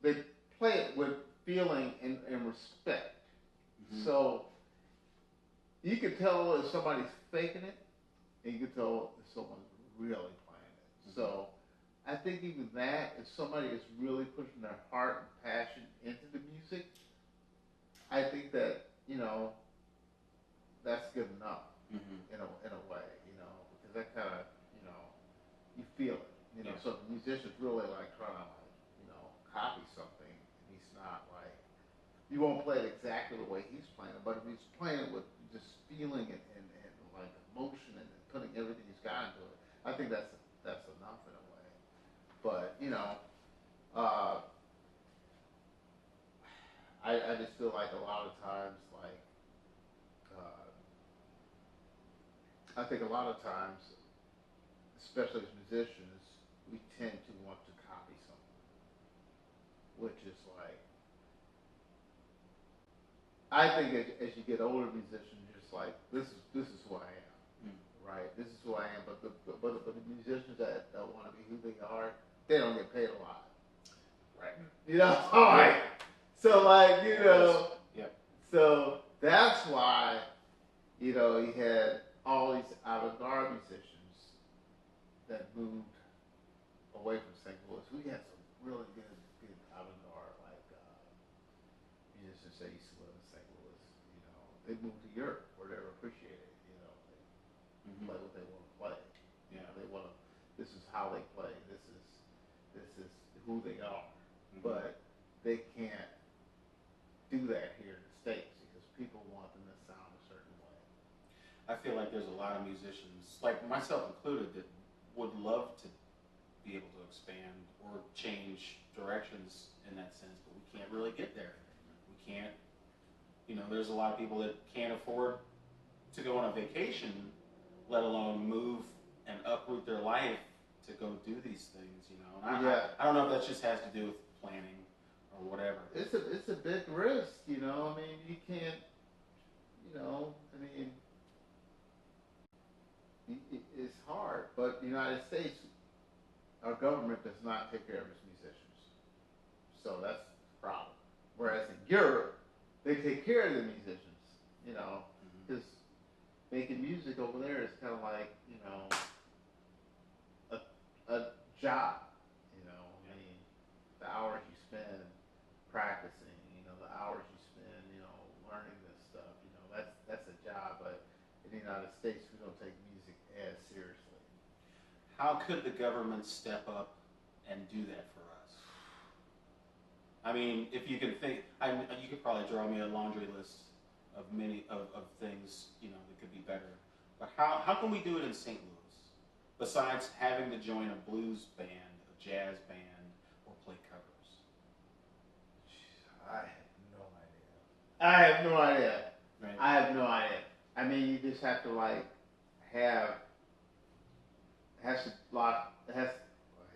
They play it with feeling and respect. Mm-hmm. So you can tell if somebody's faking it, and you can tell if someone's really playing it. Mm-hmm. So I think even that, if somebody is really pushing their heart and passion into the music, I think that, you know, that's good enough. Mm-hmm. in a way, you know, because that kind of, you know, you feel it, you know. Yeah. So the musician's really like trying to, like, you know, copy something, and he's not like you won't play it exactly the way he's playing it, but if he's playing it with just feeling and like emotion and putting everything he's got into it, I think that's enough in a way. But you know, I just feel like a lot of times, like I think a lot of times, especially as musicians, we tend to want to copy someone, which is like, I think as you get older musicians, you're just like, this is who I am, right? This is who I am. But the musicians that want to be who they are, they don't get paid a lot, right? You know, right? So like, you know, yep. So that's why, you know, he had all these avant-garde musicians that moved away from St. Louis. We had some really good avant-garde, like musicians that used to live in St. Louis. You know, they moved to Europe where they're appreciated. You know, they play what they want to play. You know, they want to. This is how they play. This is who they are. But they can't do that here in the States because people want them to sound a certain way. I feel like there's a lot of musicians, like myself included, that would love to be able to expand or change directions in that sense, but we can't really get there. We can't, you know, there's a lot of people that can't afford to go on a vacation, let alone move and uproot their life to go do these things, you know. And I don't know if that just has to do with planning or whatever. It's a big risk, you know. I mean, you can't, you know. I mean, it's hard. But the United States, our government does not take care of its musicians, so that's the problem. Whereas in Europe, they take care of the musicians, you know, because making music over there is kind of like, you know, a job, you know. I mean, the hours you spend practicing, you know, the hours you spend, you know, learning this stuff, you know, that's a job. But in the United States, we don't take music as seriously. How could the government step up and do that for us? I mean, if you can think, you could probably draw me a laundry list of many of things, you know, that could be better. But how can we do it in St. Louis? Besides having to join a blues band, a jazz band, or play covers? I have no idea. Right. I have no idea. I mean, you just have to like have. I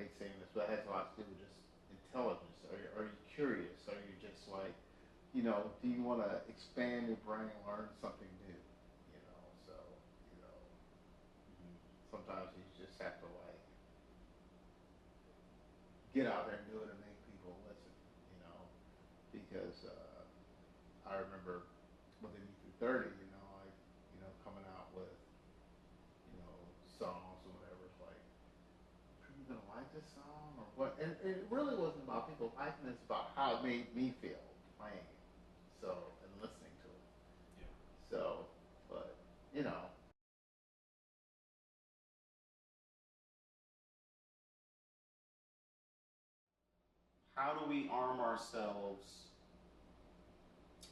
hate saying this, but it has a lot to do with just intelligence. Are you curious? Are you just like, you know, do you want to expand your brain and learn something new? You know, so, you know, sometimes you just have to like get out there and do it and make people listen, you know, because I remember with the MU330, you know, like, you know, coming out with, you know, songs or whatever. It's like, are you gonna like this song or what? And it really wasn't about people liking it. It's about how it made me feel playing it, so, and listening to it. Yeah. So, but you know. How do we arm ourselves?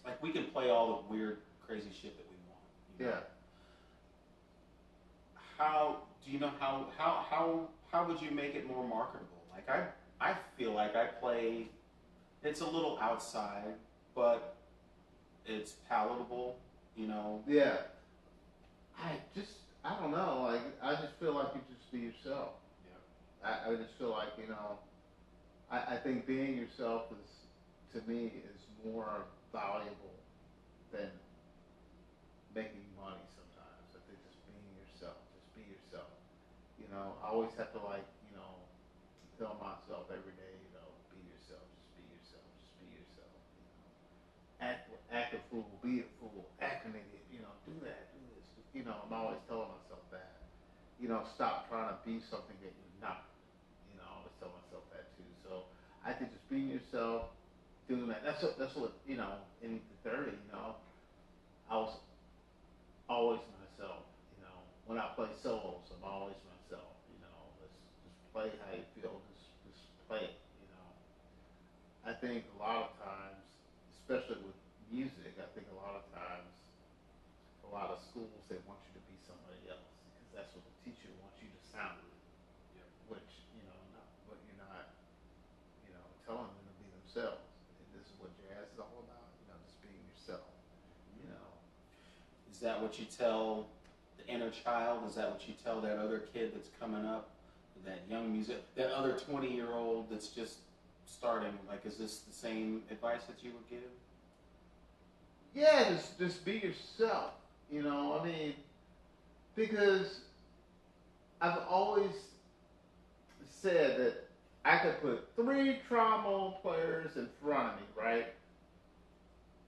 Like, we can play all the weird, crazy shit that we want. You know? Yeah. How do you know how would you make it more marketable? Like I feel like I play. It's a little outside, but it's palatable. You know. Yeah. I don't know. Like, I just feel like you just be yourself. Yeah. I just feel like, you know, I think being yourself is, to me, is more valuable than making money sometimes. I think just being yourself, just be yourself. You know, I always have to like, you know, tell myself every day, you know, be yourself, just be yourself, just be yourself. You know, act a fool, be a fool, act an idiot. You know, do that, do this. You know, I'm always telling myself that. You know, stop trying to be something that you're not. You know, I always tell myself that too. So I think just being yourself, doing that. That's what you know. In the 30, you know, I was always myself. You know, when I play solos, I'm always myself. You know, just play how you feel. Just play it. You know, I think a lot of times, especially with music, I think a lot of times, a lot of schools, they want you to be somebody else because that's what the teacher wants you to sound like. Yep. Which, what you're not, telling them to be themselves. And this is what jazz is all about, just being yourself, you know. Is that what you tell the inner child? Is that what you tell that other kid that's coming up, that young music, that other 20-year-old that's just starting? Like, is this the same advice that you would give? Yeah, just be yourself, because I've always said that I could put 3 trombone players in front of me, right?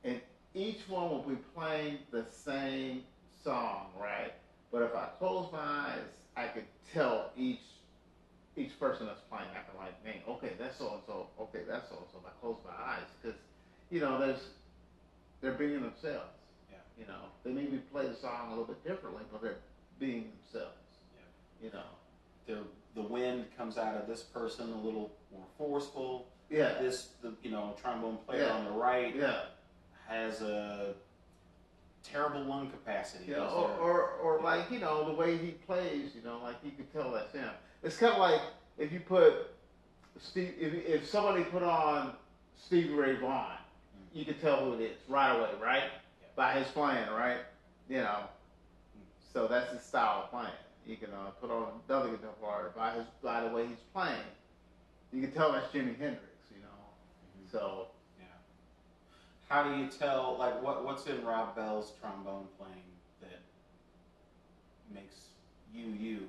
And each one will be playing the same song, right? But if I close my eyes, I could tell each person that's playing. I can like, man, okay, that's so and so. Okay, that's so and so. If I close my eyes, because they're being themselves. Yeah. They maybe play the song a little bit differently, but they're being themselves. Yeah. The wind comes out of this person a little more forceful. Yeah. The trombone player on the right has a terrible lung capacity. Yeah, or like, the way he plays, like you could tell that's him. It's kind of like if you put if somebody put on Stevie Ray Vaughan, you could tell who it is right away, right? Yeah. By his playing, right? So that's his style of playing. You can put on another guitar player by the way he's playing. You can tell that's Jimi Hendrix, So. Yeah. How do you tell, like, what's in Rob Bell's trombone playing that makes you?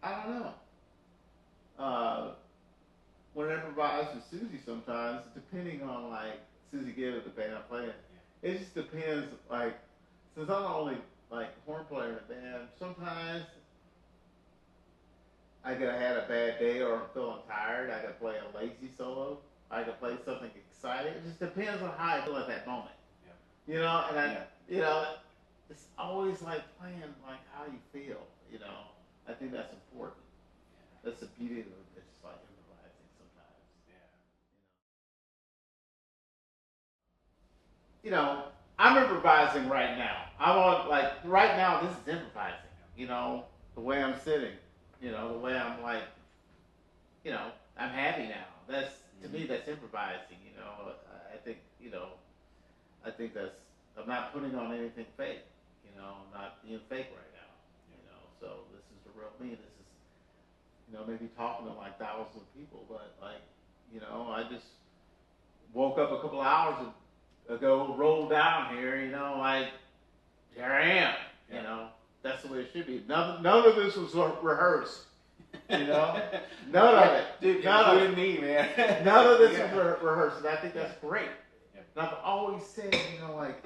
I don't know. When I improvise with Susie sometimes, depending on like Susie Gibb, the band I play in, it just depends. Like, since I'm the only like horn player in the band, sometimes I could have had a bad day or I'm feeling tired. I could play a lazy solo. I could play something exciting. It just depends on how I feel at that moment. Yeah. It's always like playing like how you feel. I think that's important. That's the beauty of it. It's like improvising sometimes. I'm improvising right now. I'm on right now. This is improvising. The way I'm sitting. The way I'm like. I'm happy now. That's to me. That's improvising. I think. I think that's. I'm not putting on anything fake. I'm not being fake right now. So this is the real me. This is. Maybe talking to like thousands of people, but I just woke up a couple of hours ago, rolled down here, like here I am. That's the way it should be. None of this was rehearsed. None of it. Dude, including me, man. None of this was rehearsed, and I think that's great. And I've always said, like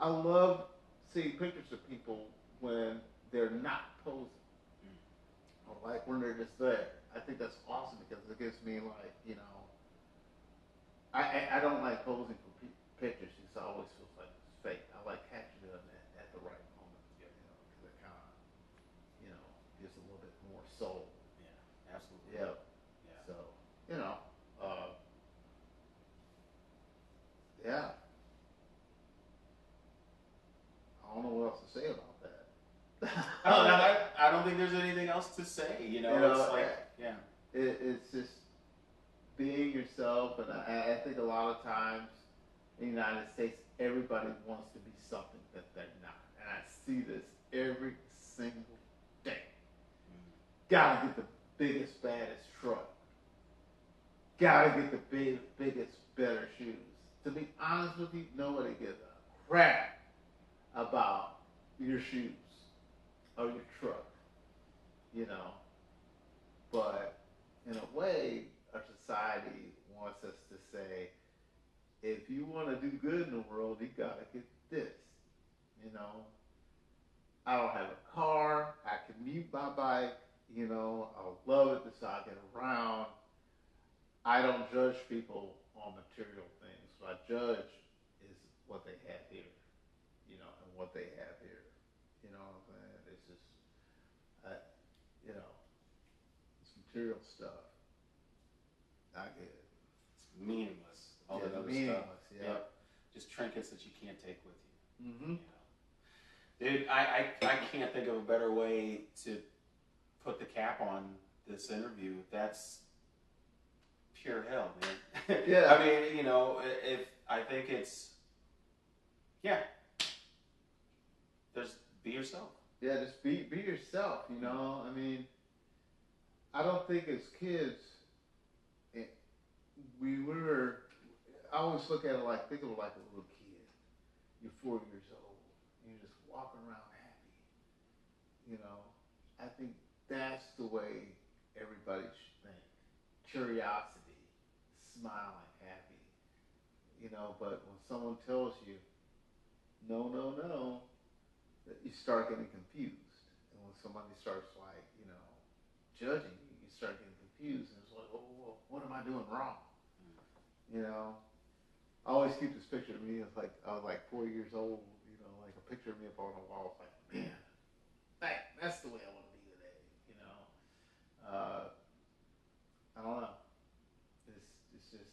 I love seeing pictures of people when they're not posing. Or like when they're just there. I think that's awesome because it gives me like, I don't like posing for pictures. It always feels like it's fake. I like capturing them at the right moment, because it kind of, gives a little bit more soul. Yeah, absolutely. Yeah. So, yeah. I don't know what else to say about that. I don't think there's anything else to say. It's like, it's just being yourself, and I think a lot of times in the United States, everybody wants to be something that they're not, and I see this every single day. Gotta get the biggest, baddest truck. Gotta get the biggest, better shoes. To be honest with you, nobody gives a crap about your shoes or your truck, But in a way, our society wants us to say, if you want to do good in the world, you gotta get this. I don't have a car. I commute by bike. I love it so I get around. I don't judge people on material things. What I judge is what they have here, and what they have here. You know what I'm saying? It's just, material stuff. I get it. It's meaningless. All that other meaningless, stuff. yeah. Yep. Just trinkets that you can't take with you. Mm-hmm. You know? Dude, I can't think of a better way to put the cap on this interview. That's pure hell, man. Yeah. I mean, you know, if I think it's, yeah, just be yourself. Yeah, just be yourself, you know. I mean, I don't think as kids, I always look at it like, think of it like a little kid. You're 4 years old, and you're just walking around happy. You know, I think that's the way everybody should think. Curiosity, smiling, happy. You know, but when someone tells you, no, no, no, you start getting confused. And when somebody starts like, you know, judging you, you start getting confused. And it's like, oh, what am I doing wrong? You know, I always keep this picture of me. It's like I was like 4 years old. You know, like a picture of me up on the wall. It's like, man, that's the way I want to be today. You know, I don't know. It's just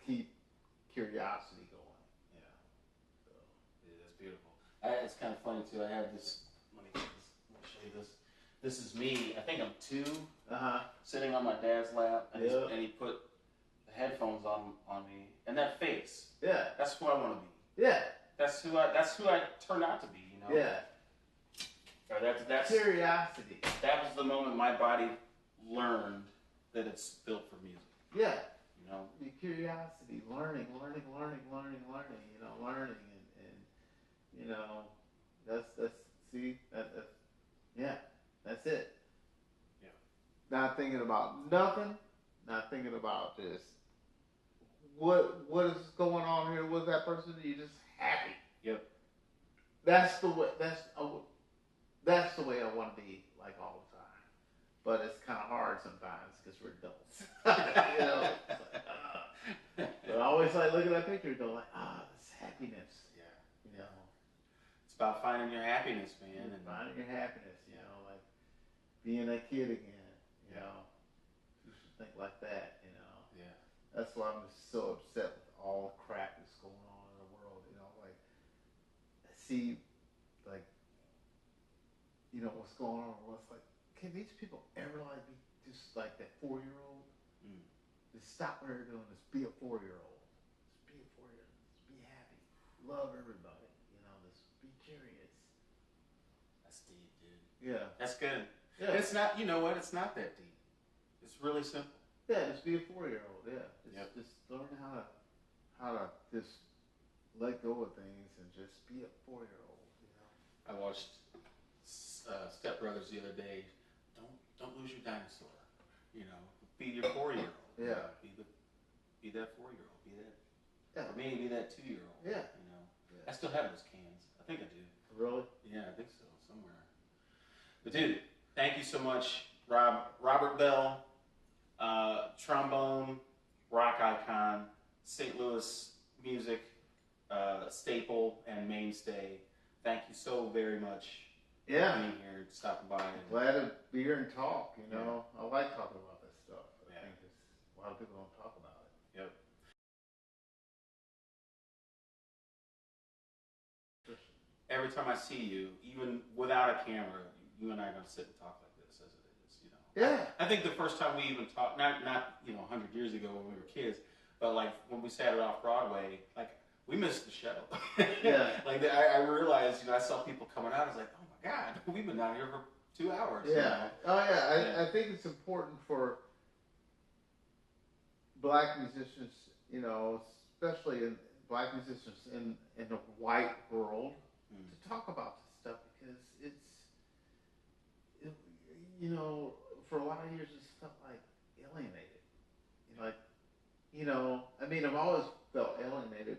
keep curiosity going. You know, so yeah, that's beautiful. It's kind of funny too. I have this. Let me show you this. This is me. I think I'm 2, sitting on my dad's lap, and, and he put the headphones on me, and that face. Yeah, that's who I want to be. Yeah, that's who I turned out to be. You know. Yeah. Or that's curiosity. That was the moment my body learned that it's built for music. Yeah. You know. The curiosity, learning. You know, learning and you know, that's yeah, that's it. Yeah. Not thinking about nothing. Not thinking about this. What is going on here with that person? You're just happy. Yep. That's the way. That's the way I want to be, like all the time. But it's kind of hard sometimes because we're adults. You know. But I always like look at that picture and go like, this happiness. Yeah. You know. It's about finding your happiness, man. And finding your happiness. You know, like being a kid again. You know. You should think like that. You know. Yeah. That's why I'm so upset with all the crap that's going on in the world. You know, like I see, like, you know what's going on. What's like, can these people ever like be just like that 4-year-old? Just stop what they're doing. Just be a 4-year-old. Just be a 4-year-old. Just be happy. Love everybody. You know, just be curious. That's deep, dude. Yeah. That's good. Yeah. It's not. You know what? It's not that deep. It's really simple. Yeah, just be a 4-year-old. Yeah. Just learn how to just let go of things and just be a 4-year-old. You know. I watched Step Brothers the other day. Don't lose your dinosaur. You know, be your 4-year-old. Yeah. Be that 4-year-old. Be that. Yeah. Or maybe be that 2-year-old. Yeah. You know. Yeah. I still have those cans. I think I do. Really? Yeah, I think so. Somewhere. But dude, thank you so much, Robert Bell, trombone, rock icon, St. Louis music staple and mainstay. Thank you so very much. Yeah. For being here, stopping by. Glad to be here and talk. You know, I like talking about this stuff. I think a lot of people don't talk about it. Yep. Every time I see you, even without a camera, you and I are gonna sit and talk like this as it is. You know. Yeah. I think the first time we even talked, not 100 years ago when we were kids, but like when we sat it off Broadway, like we missed the show. Yeah. Like I realized, I saw people coming out. I was like, oh my God, we've been down here for 2 hours. Yeah. You know? Oh yeah. I think it's important for black musicians, especially black musicians in the white world, to talk about this stuff because for a lot of years it's felt like alienated. I've always felt alienated,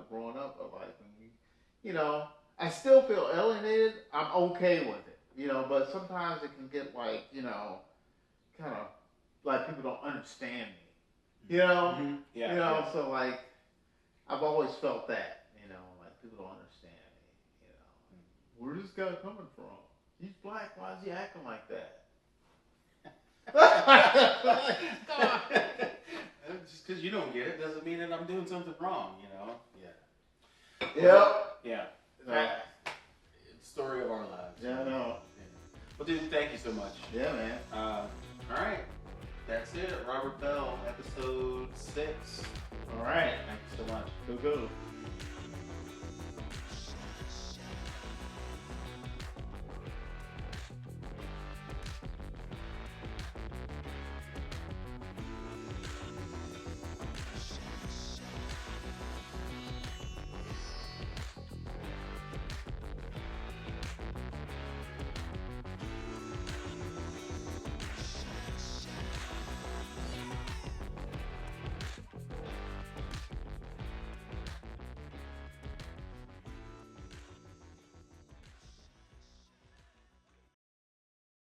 growing up, but like when I still feel alienated. I'm okay with it, but sometimes it can get like, kind of like people don't understand me, Mm-hmm. Yeah. So like I've always felt that, like people don't understand me, Where's this guy coming from? He's black. Why is he acting like that? Just because you don't get it doesn't mean that I'm doing something wrong, you know? Yeah. Yep. Yeah. No. Story of our lives. Yeah, I know. Well, dude, thank you so much. Yeah, man. All right. That's it. Robert Bell, episode 6. All right. Thank you so much. Go.